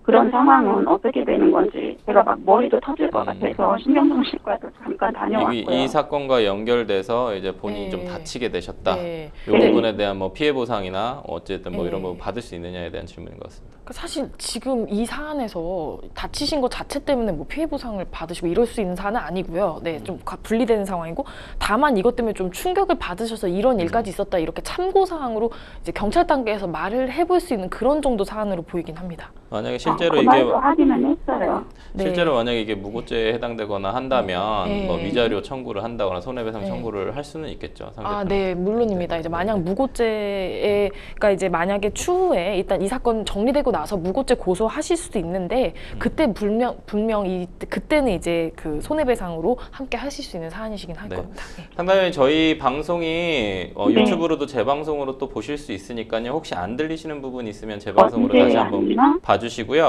그런 상황은 어떻게 되는 건지 제가 막 머리도 터질 것 같아서 신경정신과도 잠깐 다녀왔고요. 이 사건과 연결돼서 이제 본인이 네. 좀 다치게 되셨다. 네. 이 네. 부분에 대한 뭐 피해 보상이나 어쨌든 뭐 네. 이런 거 받을 수 있느냐에 대한 질문인 것 같습니다. 그러니까 사실 지금 이 사안에서 다치신 것 자체 때문에 뭐 피해 보상을 받으시고 이럴 수 있는 사안은 아니고요. 네, 좀 분리되는 상황이고 다만 이것 때문에 좀 충격을 받으셔서 이런 일까지 있었다 이렇게 참고 사항으로 이제 경찰 단계에서 말을 해볼 수 있는 그런 정도 사안으로 보이긴 합니다. 만약에 실제로 그 이게 말도 하기는 했어요. 네. 실제로 만약에 이게 무고죄에 해당되거나 한다면 네. 뭐 위자료 청구를 한다거나 손해배상 네. 청구를 할 수는 있겠죠. 상대편은. 네, 물론입니다. 이제 만약 무고죄가 이제 만약에 추후에 일단 이 사건 정리되고 나서 무고죄 고소하실 수도 있는데 그때 분명 그때는 이제 그 손해배상으로 함께 하실 수 있는 사안이시긴 할 네. 겁니다. 네. 상담자님 저희 방송이 네. 유튜브로도 재방송으로 또 보실 수 있으니까요. 혹시 안 들리시는 부분이 있으면 재방송으로 언제 다시 한번 아니나? 봐주시고요.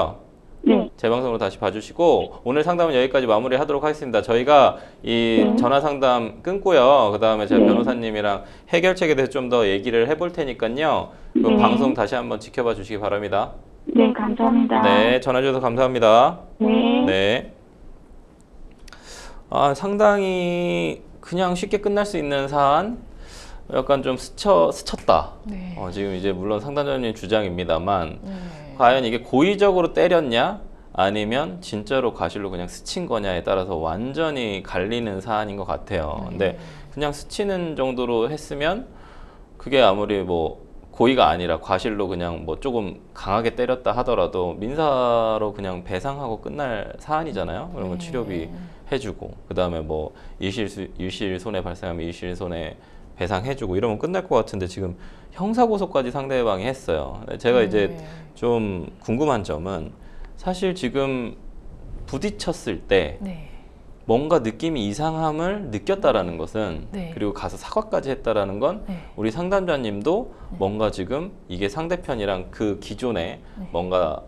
네. 재방송으로 다시 봐주시고 오늘 상담은 여기까지 마무리하도록 하겠습니다. 저희가 이 네. 전화 상담 끊고요. 그 다음에 제가 네. 변호사님이랑 해결책에 대해서 좀 더 얘기를 해볼 테니까요. 그 네. 방송 다시 한번 지켜봐 주시기 바랍니다. 네, 감사합니다. 네, 전화 주셔서 감사합니다. 네. 네. 상당히 그냥 쉽게 끝날 수 있는 사안, 약간 좀 스쳤다. 네. 지금 이제 물론 상담자님 주장입니다만, 네. 과연 이게 고의적으로 때렸냐? 아니면 진짜로 과실로 그냥 스친 거냐에 따라서 완전히 갈리는 사안인 것 같아요. 근데 그냥 스치는 정도로 했으면 그게 아무리 뭐 고의가 아니라 과실로 그냥 뭐 조금 강하게 때렸다 하더라도 민사로 그냥 배상하고 끝날 사안이잖아요. 그러면 치료비 해주고 그 다음에 뭐 일실 손해 발생하면 일실 손해 배상해주고 이러면 끝날 것 같은데 지금 형사고소까지 상대방이 했어요. 제가 이제 좀 궁금한 점은 사실 지금 부딪혔을 때 네. 뭔가 느낌이 이상함을 느꼈다라는 것은 네. 그리고 가서 사과까지 했다라는 건 네. 우리 상담자님도 뭔가 지금 이게 상대편이랑 그 기존에 뭔가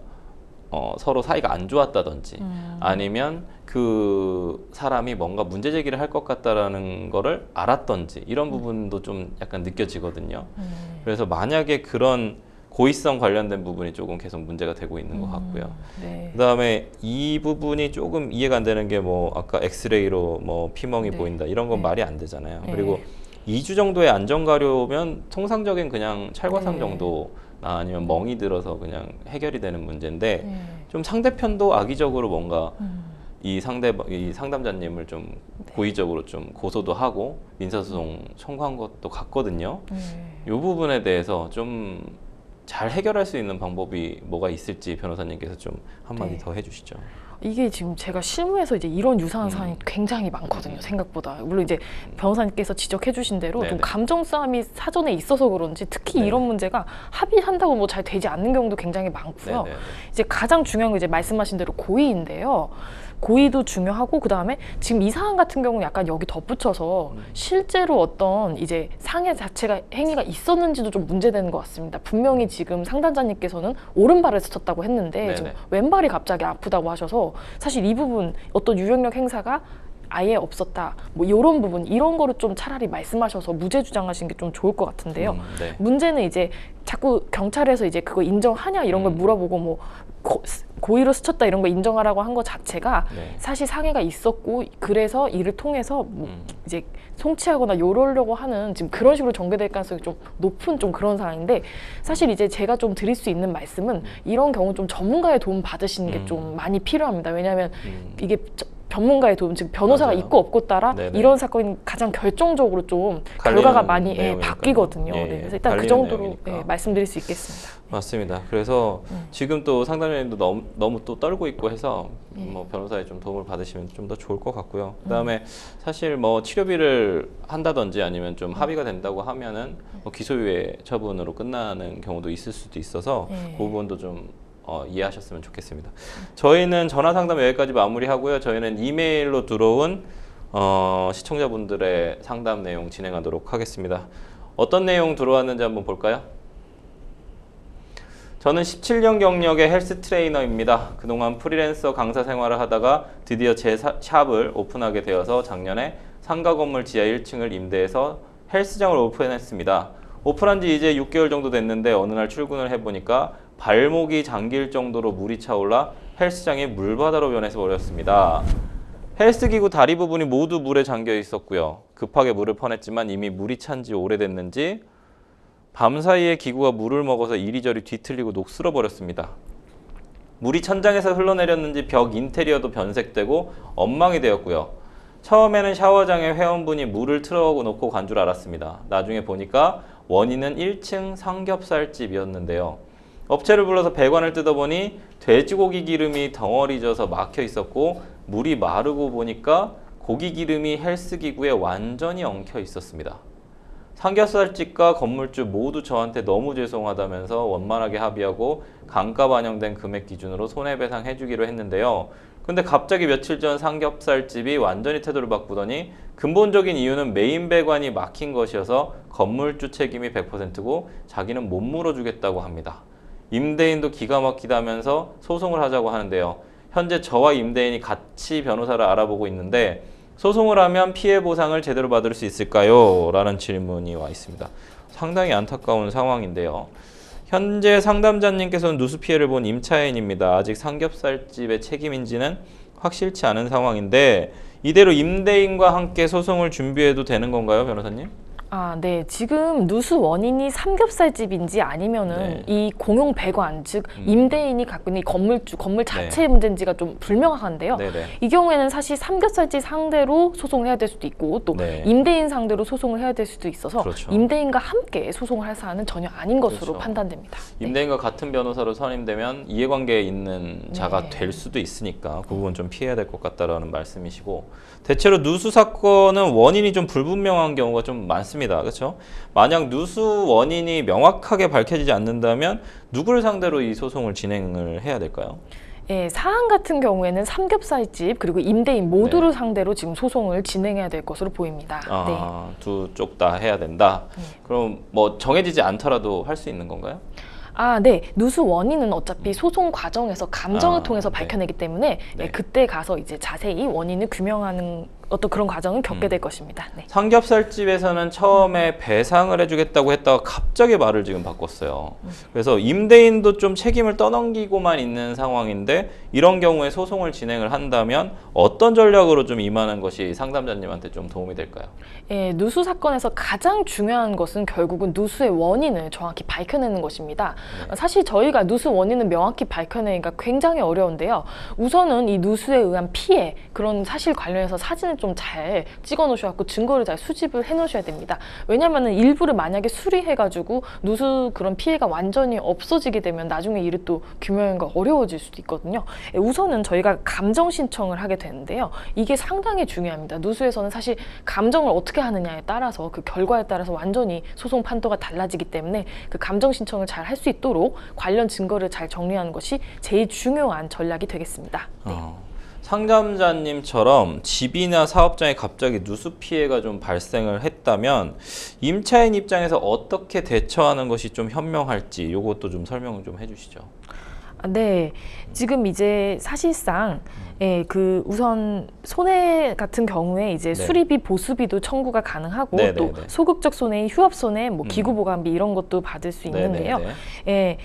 서로 사이가 안 좋았다든지 아니면 그 사람이 뭔가 문제 제기를 할 것 같다라는 거를 알았던지 이런 부분도 좀 약간 느껴지거든요. 그래서 만약에 그런 고의성 관련된 부분이 조금 계속 문제가 되고 있는 것 같고요. 네. 그다음에 이 부분이 조금 이해가 안 되는 게 뭐 아까 엑스레이로 뭐 피멍이 네. 보인다 이런 건 네. 말이 안 되잖아요. 네. 그리고 2주 정도의 안전가려면 통상적인 그냥 찰과상 네. 정도 아니면 멍이 들어서 그냥 해결이 되는 문제인데 네. 좀 상대편도 악의적으로 뭔가 음. 이 상담자님을 좀 고의적으로 좀 고소도 하고 민사소송 청구한 것도 같거든요. 네. 이 부분에 대해서 좀 잘 해결할 수 있는 방법이 뭐가 있을지 변호사님께서 좀 한마디 네. 더 해주시죠. 이게 지금 제가 실무에서 이제 이런 유사한 사안이 굉장히 많거든요. 생각보다. 물론 이제 변호사님께서 지적해 주신 대로 좀 네네. 감정 싸움이 사전에 있어서 그런지 특히 네. 이런 문제가 합의한다고 뭐 잘 되지 않는 경우도 굉장히 많고요. 네네. 이제 가장 중요한 건 이제 말씀하신 대로 고의인데요. 고의도 중요하고 그다음에 지금 이 사안 같은 경우는 약간 여기 덧붙여서 실제로 어떤 이제 상해 자체가 행위가 있었는지도 좀 문제되는 것 같습니다. 분명히 지금 상담자님께서는 오른발을 스쳤다고 했는데 지금 네네. 왼발이 갑자기 아프다고 하셔서 사실 이 부분 어떤 유형력 행사가 아예 없었다. 뭐 이런 부분 이런 거를 좀 차라리 말씀하셔서 무죄 주장하시는 게 좀 좋을 것 같은데요. 네. 문제는 이제 자꾸 경찰에서 이제 그거 인정하냐 이런 걸 물어보고 뭐 고의로 스쳤다 이런 거 인정하라고 한 것 자체가 네. 사실 상해가 있었고 그래서 이를 통해서 뭐 음. 이제 송치하거나 요러려고 하는 지금 그런 식으로 전개될 가능성이 좀 높은 좀 그런 상황인데 사실 이제 제가 좀 드릴 수 있는 말씀은 이런 경우 좀 전문가의 도움 받으시는 게 좀 많이 필요합니다. 왜냐하면 이게 전문가의 도움, 즉 변호사가 맞아요. 있고 없고 따라 네네. 이런 사건이 가장 결정적으로 좀 갈리는 결과가 많이 내용이니까요. 바뀌거든요. 예, 네, 그래서 일단 그 갈리는 정도로 내용이니까. 말씀드릴 수 있겠습니다. 맞습니다. 그래서 지금 또 상담자님도 너무 또 떨고 있고 해서 예. 뭐 변호사의 좀 도움을 받으시면 좀 더 좋을 것 같고요. 그다음에 사실 뭐 치료비를 한다든지 아니면 좀 합의가 된다고 하면은 뭐 기소유예 처분으로 끝나는 경우도 있을 수도 있어서 예. 그 부분도 좀 이해하셨으면 좋겠습니다. 저희는 전화 상담 여기까지 마무리하고요. 저희는 이메일로 들어온 시청자분들의 상담 내용 진행하도록 하겠습니다. 어떤 내용 들어왔는지 한번 볼까요? 저는 17년 경력의 헬스 트레이너입니다. 그동안 프리랜서 강사 생활을 하다가 드디어 제 샵을 오픈하게 되어서 작년에 상가 건물 지하 1층을 임대해서 헬스장을 오픈했습니다. 오픈한 지 이제 6개월 정도 됐는데 어느 날 출근을 해보니까 발목이 잠길 정도로 물이 차올라 헬스장이 물바다로 변해서 버렸습니다. 헬스기구 다리 부분이 모두 물에 잠겨 있었고요. 급하게 물을 퍼냈지만 이미 물이 찬 지 오래됐는지 밤사이에 기구가 물을 먹어서 이리저리 뒤틀리고 녹슬어 버렸습니다. 물이 천장에서 흘러내렸는지 벽 인테리어도 변색되고 엉망이 되었고요. 처음에는 샤워장에 회원분이 물을 틀어놓고 간 줄 알았습니다. 나중에 보니까 원인은 1층 삼겹살집이었는데요. 업체를 불러서 배관을 뜯어보니 돼지고기 기름이 덩어리 져서 막혀 있었고 물이 마르고 보니까 고기 기름이 헬스기구에 완전히 엉켜 있었습니다. 삼겹살집과 건물주 모두 저한테 너무 죄송하다면서 원만하게 합의하고 감가 반영된 금액 기준으로 손해배상 해주기로 했는데요. 근데 갑자기 며칠 전 삼겹살집이 완전히 태도를 바꾸더니 근본적인 이유는 메인 배관이 막힌 것이어서 건물주 책임이 100%고 자기는 못 물어주겠다고 합니다. 임대인도 기가 막히다면서 소송을 하자고 하는데요. 현재 저와 임대인이 같이 변호사를 알아보고 있는데 소송을 하면 피해 보상을 제대로 받을 수 있을까요? 라는 질문이 와 있습니다. 상당히 안타까운 상황인데요. 현재 상담자님께서는 누수 피해를 본 임차인입니다. 아직 삼겹살집의 책임인지는 확실치 않은 상황인데 이대로 임대인과 함께 소송을 준비해도 되는 건가요, 변호사님? 아, 네. 지금 누수 원인이 삼겹살집인지 아니면은 네. 이 공용 배관, 즉 임대인이 갖고 있는 이 건물 자체의 문제인지가 좀 불명확한데요. 네네. 이 경우에는 사실 삼겹살집 상대로 소송을 해야 될 수도 있고 또 네. 임대인 상대로 소송을 해야 될 수도 있어서 그렇죠. 임대인과 함께 소송을 할 사안은 전혀 아닌 것으로 그렇죠. 판단됩니다. 네. 임대인과 같은 변호사로 선임되면 이해관계에 있는 자가 네. 될 수도 있으니까 그 부분 좀 피해야 될 것 같다라는 말씀이시고 대체로 누수 사건은 원인이 좀 불분명한 경우가 좀 많습니다. 그렇죠? 만약 누수 원인이 명확하게 밝혀지지 않는다면 누구를 상대로 이 소송을 진행을 해야 될까요? 예, 사안 같은 경우에는 삼겹살집 그리고 임대인 모두를 상대로 지금 소송을 진행해야 될 것으로 보입니다. 아, 두 쪽 다 해야 된다. 그럼 뭐 정해지지 않더라도 할 수 있는 건가요? 아, 네. 누수 원인은 어차피 소송 과정에서 감정을 통해서 네. 밝혀내기 때문에 네. 예, 그때 가서 이제 자세히 원인을 규명하는 어떤 그런 과정을 겪게 될 것입니다. 네. 삼겹살집에서는 처음에 배상을 해주겠다고 했다가 갑자기 말을 지금 바꿨어요. 그래서 임대인도 좀 책임을 떠넘기고만 있는 상황인데 이런 경우에 소송을 진행을 한다면 어떤 전략으로 좀 임하는 것이 상담자님한테 좀 도움이 될까요? 예, 누수 사건에서 가장 중요한 것은 결국은 누수의 원인을 정확히 밝혀내는 것입니다. 네. 사실 저희가 누수 원인을 명확히 밝혀내기가 굉장히 어려운데요. 우선은 이 누수에 의한 피해, 그런 사실 관련해서 사진을 좀 잘 찍어 놓으셔서 증거를 잘 수집을 해 놓으셔야 됩니다. 왜냐하면 일부를 만약에 수리해가지고 누수 그런 피해가 완전히 없어지게 되면 나중에 일을 또 규명하기가 어려워질 수도 있거든요. 예, 우선은 저희가 감정 신청을 하게 되는데요. 이게 상당히 중요합니다. 누수에서는 사실 감정을 어떻게 하느냐에 따라서 그 결과에 따라서 완전히 소송 판도가 달라지기 때문에 그 감정 신청을 잘 할 수 있도록 관련 증거를 잘 정리하는 것이 제일 중요한 전략이 되겠습니다. 네. 상담자님처럼 집이나 사업장에 갑자기 누수 피해가 좀 발생을 했다면 임차인 입장에서 어떻게 대처하는 것이 좀 현명할지 이것도 좀 설명을 좀 해주시죠. 네, 지금 이제 사실상 예, 그 우선 손해 같은 경우에 이제 네. 수리비, 보수비도 청구가 가능하고 네, 또 네, 네. 소극적 손해, 휴업 손해, 뭐 기구 보관비 이런 것도 받을 수 있는데요. 네, 네, 네. 예,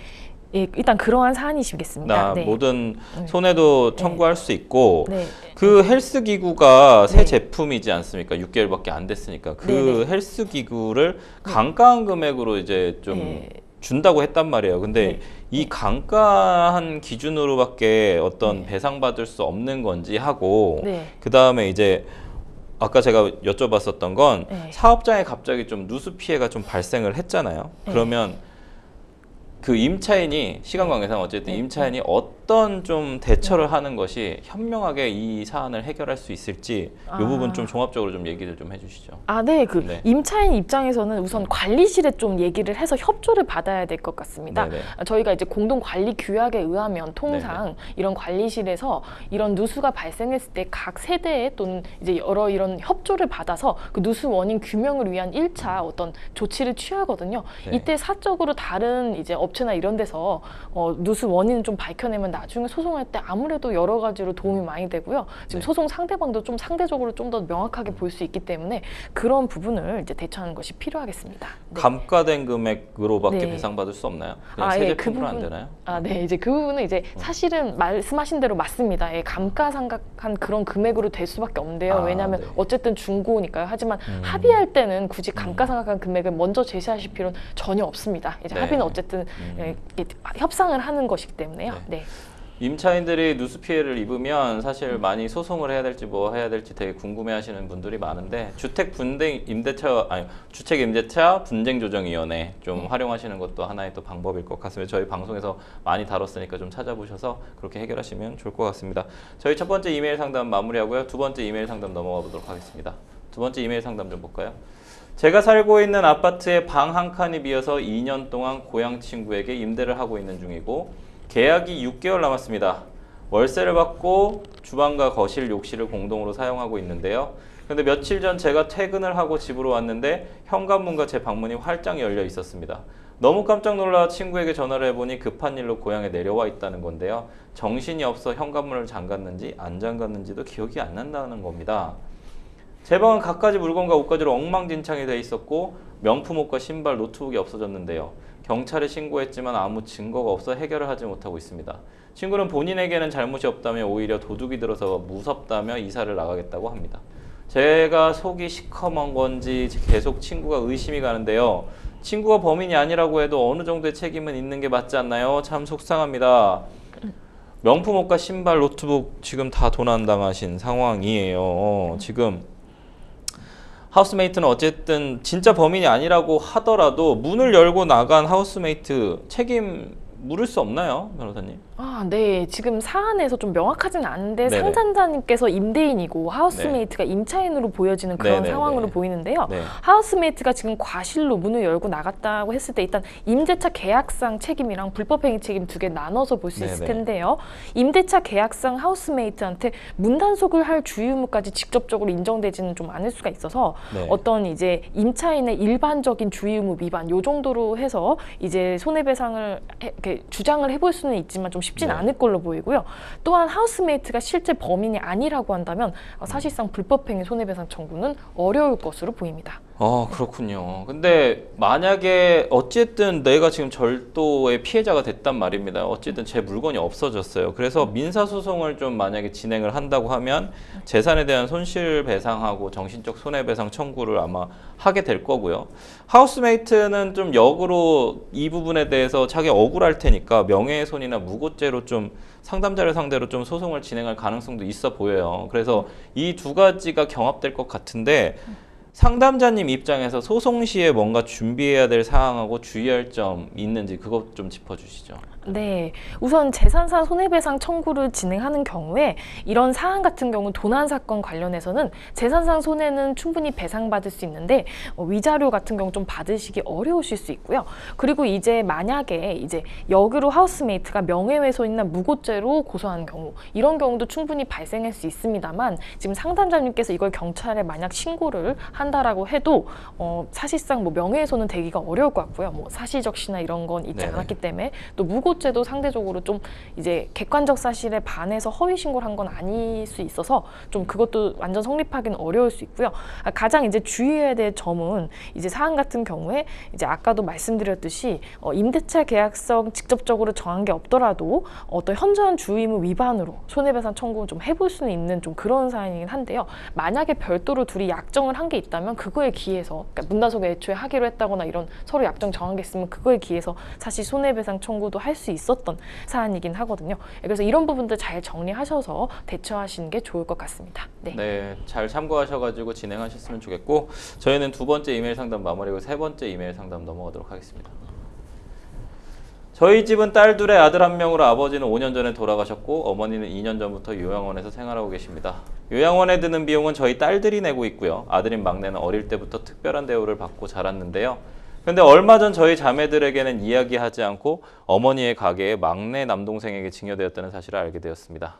예, 일단 그러한 사안이시겠습니다. 네. 모든 손해도 청구할 수 있고 네. 그 헬스 기구가 새 네. 제품이지 않습니까? 6개월밖에 안 됐으니까 그 네, 네. 헬스 기구를 강가한 금액으로 이제 좀 네. 준다고 했단 말이에요. 근데 네. 이 강가한 기준으로밖에 어떤 네. 배상받을 수 없는 건지 하고 네. 그 다음에 이제 아까 제가 여쭤봤었던 건 네. 사업장에 갑자기 좀 누수 피해가 좀 발생을 했잖아요. 네. 그러면 그 임차인이 시간 관계상 어쨌든 네. 임차인이 어떤 좀 대처를 하는 것이 현명하게 이 사안을 해결할 수 있을지 이 부분 좀 종합적으로 좀 얘기를 좀 해주시죠. 아, 네. 그 네. 임차인 입장에서는 우선 관리실에 좀 얘기를 해서 협조를 받아야 될 것 같습니다. 네네. 저희가 이제 공동 관리 규약에 의하면 통상 네네. 이런 관리실에서 이런 누수가 발생했을 때 각 세대에 또는 이제 여러 이런 협조를 받아서 그 누수 원인 규명을 위한 1차 어떤 조치를 취하거든요. 네. 이때 사적으로 다른 이제 업체나 이런 데서 누수 원인을 좀 밝혀내면 나중에 소송할 때 아무래도 여러 가지로 도움이 많이 되고요. 지금 네. 소송 상대방도 좀 상대적으로 좀 더 명확하게 볼 수 있기 때문에 그런 부분을 이제 대처하는 것이 필요하겠습니다. 네. 감가된 금액으로밖에 네. 배상받을 수 없나요? 그냥 아, 새 예, 그 제품으로 안 부분. 되나요? 아, 네, 이제 그 부분은 이제 사실은 말씀하신 대로 맞습니다. 예, 감가상각한 그런 금액으로 될 수밖에 없는데요. 아, 왜냐하면 네. 어쨌든 중고니까요. 하지만 합의할 때는 굳이 감가상각한 금액을 먼저 제시하실 필요는 전혀 없습니다. 이제 네. 합의는 어쨌든 예, 협상을 하는 것이기 때문에요. 네. 네. 임차인들이 누수 피해를 입으면 사실 많이 소송을 해야 될지 뭐 해야 될지 되게 궁금해하시는 분들이 많은데 주택 임대차 분쟁 조정위원회 좀 활용하시는 것도 하나의 또 방법일 것 같습니다. 저희 방송에서 많이 다뤘으니까 좀 찾아보셔서 그렇게 해결하시면 좋을 것 같습니다. 저희 첫 번째 이메일 상담 마무리하고요. 두 번째 이메일 상담 넘어가 보도록 하겠습니다. 두 번째 이메일 상담 좀 볼까요? 제가 살고 있는 아파트에 방 한 칸이 비어서 2년 동안 고향 친구에게 임대를 하고 있는 중이고 계약이 6개월 남았습니다. 월세를 받고 주방과 거실, 욕실을 공동으로 사용하고 있는데요. 근데 며칠 전 제가 퇴근을 하고 집으로 왔는데 현관문과 제 방문이 활짝 열려 있었습니다. 너무 깜짝 놀라 친구에게 전화를 해보니 급한 일로 고향에 내려와 있다는 건데요. 정신이 없어 현관문을 잠갔는지 안 잠갔는지도 기억이 안 난다는 겁니다. 제 방은 갖가지 물건과 옷가지로 엉망진창이 돼 있었고 명품 옷과 신발, 노트북이 없어졌는데요. 경찰에 신고했지만 아무 증거가 없어 해결을 하지 못하고 있습니다. 친구는 본인에게는 잘못이 없다며 오히려 도둑이 들어서 무섭다며 이사를 나가겠다고 합니다. 제가 속이 시커먼 건지 계속 친구가 의심이 가는데요. 친구가 범인이 아니라고 해도 어느 정도의 책임은 있는 게 맞지 않나요? 참 속상합니다. 명품 옷과 신발, 노트북 지금 다 도난당하신 상황이에요. 지금 하우스메이트는 어쨌든 진짜 범인이 아니라고 하더라도 문을 열고 나간 하우스메이트 책임 물을 수 없나요, 변호사님? 아, 네. 지금 사안에서 좀 명확하지는 않은데 네네. 상담자님께서 임대인이고 하우스메이트가 임차인으로 보여지는 그런 네네네. 상황으로 보이는데요. 네. 하우스메이트가 지금 과실로 문을 열고 나갔다고 했을 때 일단 임대차 계약상 책임이랑 불법행위 책임 두 개 나눠서 볼 수 있을 네네. 텐데요. 임대차 계약상 하우스메이트한테 문단속을 할 주의의무까지 직접적으로 인정되지는 좀 않을 수가 있어서 네. 어떤 이제 임차인의 일반적인 주의의무 위반 요 정도로 해서 이제 손해배상을 이렇게 이렇게 주장을 해볼 수는 있지만 좀 쉽진 네. 않을 걸로 보이고요. 또한 하우스메이트가 실제 범인이 아니라고 한다면 사실상 불법행위 손해배상 청구는 어려울 것으로 보입니다. 그렇군요. 근데 만약에 어쨌든 내가 지금 절도의 피해자가 됐단 말입니다. 어쨌든 제 물건이 없어졌어요. 그래서 민사소송을 좀 만약에 진행을 한다고 하면 재산에 대한 손실배상하고 정신적 손해배상 청구를 아마 하게 될 거고요. 하우스메이트는 좀 역으로 이 부분에 대해서 자기 억울할 테니까 명예훼손이나 무고죄로 좀 상담자를 상대로 좀 소송을 진행할 가능성도 있어 보여요. 그래서 이 두 가지가 경합될 것 같은데 상담자님 입장에서 소송 시에 뭔가 준비해야 될 사항하고 주의할 점 있는지 그것 좀 짚어주시죠. 네, 우선 재산상 손해배상 청구를 진행하는 경우에 이런 사안 같은 경우 도난 사건 관련해서는 재산상 손해는 충분히 배상받을 수 있는데 위자료 같은 경우 좀 받으시기 어려우실 수 있고요. 그리고 이제 만약에 이제 역으로 하우스메이트가 명예훼손이나 무고죄로 고소하는 경우 이런 경우도 충분히 발생할 수 있습니다만 지금 상담자님께서 이걸 경찰에 만약 신고를 한다라고 해도 사실상 뭐 명예훼손은 되기가 어려울 것 같고요. 뭐 사실적시나 이런 건 있지 네네. 않았기 때문에 또 무고죄도 상대적으로 좀 이제 객관적 사실에 반해서 허위 신고를 한 건 아닐 수 있어서 좀 그것도 완전 성립하기는 어려울 수 있고요. 가장 이제 주의해야 될 점은 이제 사안 같은 경우에 이제 아까도 말씀드렸듯이 임대차 계약성 직접적으로 정한 게 없더라도 어떤 현저한 주의무 위반으로 손해배상 청구를 좀 해볼 수는 있는 좀 그런 사안이긴 한데요. 만약에 별도로 둘이 약정을 한 게 있다면 그거에 기해서 그러니까 문단속에 애초에 하기로 했다거나 이런 서로 약정 정한 게 있으면 그거에 기해서 사실 손해배상 청구도 할 수 있었던 사안이긴 하거든요. 그래서 이런 부분들 잘 정리하셔서 대처하시는 게 좋을 것 같습니다. 네. 네, 잘 참고하셔가지고 진행하셨으면 좋겠고 저희는 두 번째 이메일 상담 마무리고 세 번째 이메일 상담 넘어가도록 하겠습니다. 저희 집은 딸 둘에 아들 한 명으로 아버지는 5년 전에 돌아가셨고 어머니는 2년 전부터 요양원에서 생활하고 계십니다. 요양원에 드는 비용은 저희 딸들이 내고 있고요. 아들인 막내는 어릴 때부터 특별한 대우를 받고 자랐는데요. 근데 얼마 전 저희 자매들에게는 이야기하지 않고 어머니의 가게에 막내 남동생에게 징여되었다는 사실을 알게 되었습니다.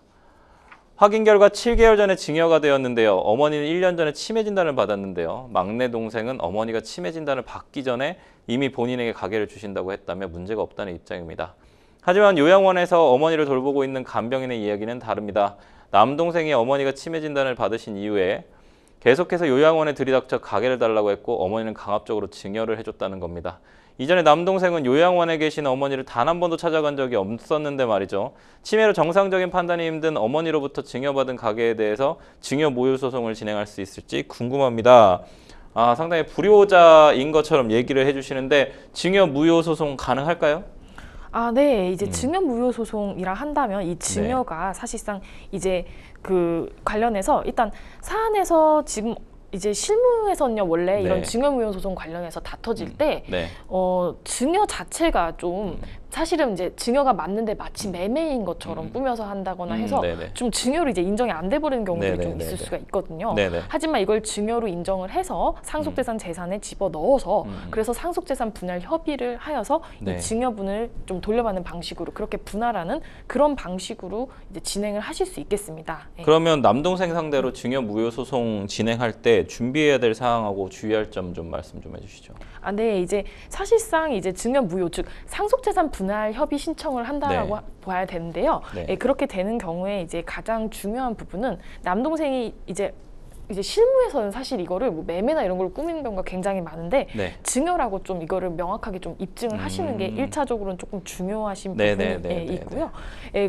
확인 결과 7개월 전에 징여가 되었는데요. 어머니는 1년 전에 치매 진단을 받았는데요. 막내 동생은 어머니가 치매 진단을 받기 전에 이미 본인에게 가게를 주신다고 했다며 문제가 없다는 입장입니다. 하지만 요양원에서 어머니를 돌보고 있는 간병인의 이야기는 다릅니다. 남동생이 어머니가 치매 진단을 받으신 이후에 계속해서 요양원에 들이닥쳐 가게를 달라고 했고 어머니는 강압적으로 징여를 해줬다는 겁니다. 이전에 남동생은 요양원에 계신 어머니를 단 한 번도 찾아간 적이 없었는데 말이죠. 치매로 정상적인 판단이 힘든 어머니로부터 징여받은 가게에 대해서 징여 모유 소송을 진행할 수 있을지 궁금합니다. 상당히 불효자인 것처럼 얘기를 해주시는데 징여 무효 소송 가능할까요? 네. 이제 징여 무효 소송이라 한다면 이 징여가 사실상 이제 그 관련해서 일단 사안에서 지금 이제 실무에서는요 원래 이런 징여 무효 소송 관련해서 다퉈질 때 징여 자체가 좀 사실은 이제 징여가 맞는데 마치 매매인 것처럼 꾸며서 한다거나 해서 좀 징여로 이제 인정이 안 돼 버리는 경우들이 좀 있을 수가 있거든요. 하지만 이걸 징여로 인정을 해서 상속재산 재산에 집어 넣어서 그래서 상속재산 분할 협의를 하여서 이 징여분을 좀 돌려받는 방식으로 그렇게 분할하는 그런 방식으로 이제 진행을 하실 수 있겠습니다. 그러면 남동생 상대로 징여 무효 소송 진행할 때 준비해야 될 사항하고 주의할 점 좀 말씀 좀 해주시죠. 네, 이제 사실상 이제 징여 무효 즉 상속재산 분할 협의 신청을 한다라고 봐야 되는데요. 그렇게 되는 경우에 이제 가장 중요한 부분은 남동생이 이제 실무에서는 사실 이거를 뭐 매매나 이런 걸 꾸미는 경우가 굉장히 많은데 징여라고 좀 이거를 명확하게 좀 입증을 하시는 게 1차적으로는 조금 중요하신 부분이 있고요.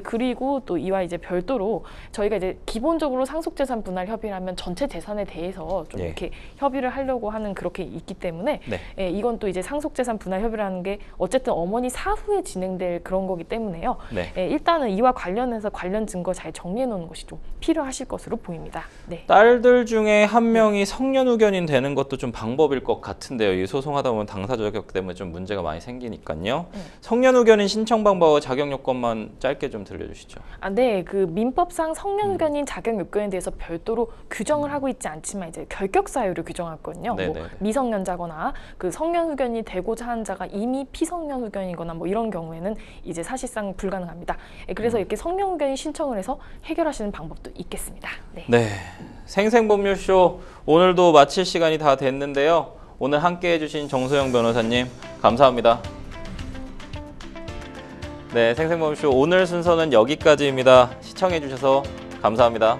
그리고 또 이와 이제 별도로 저희가 이제 기본적으로 상속재산 분할 협의를 하면 전체 재산에 대해서 좀 이렇게 협의를 하려고 하는 그렇게 있기 때문에 이건 또 이제 상속재산 분할 협의라는 게 어쨌든 어머니 사후에 진행될 그런 거기 때문에요. 일단은 이와 관련해서 관련 증거 잘 정리해 놓는 것이 좀 필요하실 것으로 보입니다. 딸들 중에 한 명이 성년후견인 되는 것도 좀 방법일 것 같은데요. 이 소송하다 보면 당사 자격 때문에 좀 문제가 많이 생기니까요. 성년후견인 신청 방법과 자격 요건만 짧게 좀 들려주시죠. 네, 그 민법상 성년후견인 자격 요건에 대해서 별도로 규정을 하고 있지 않지만 이제 결격 사유를 규정했거든요. 뭐 미성년자거나 그 성년후견이 되고자 하는 자가 이미 피성년후견이거나 뭐 이런 경우에는 이제 사실상 불가능합니다. 그래서 이렇게 성년후견인 신청을 해서 해결하시는 방법도 있겠습니다. 생생법률쇼 오늘도 마칠 시간이 다 됐는데요. 오늘 함께 해주신 정소영 변호사님 감사합니다. 네, 생생범쇼 오늘 순서는 여기까지입니다. 시청해주셔서 감사합니다.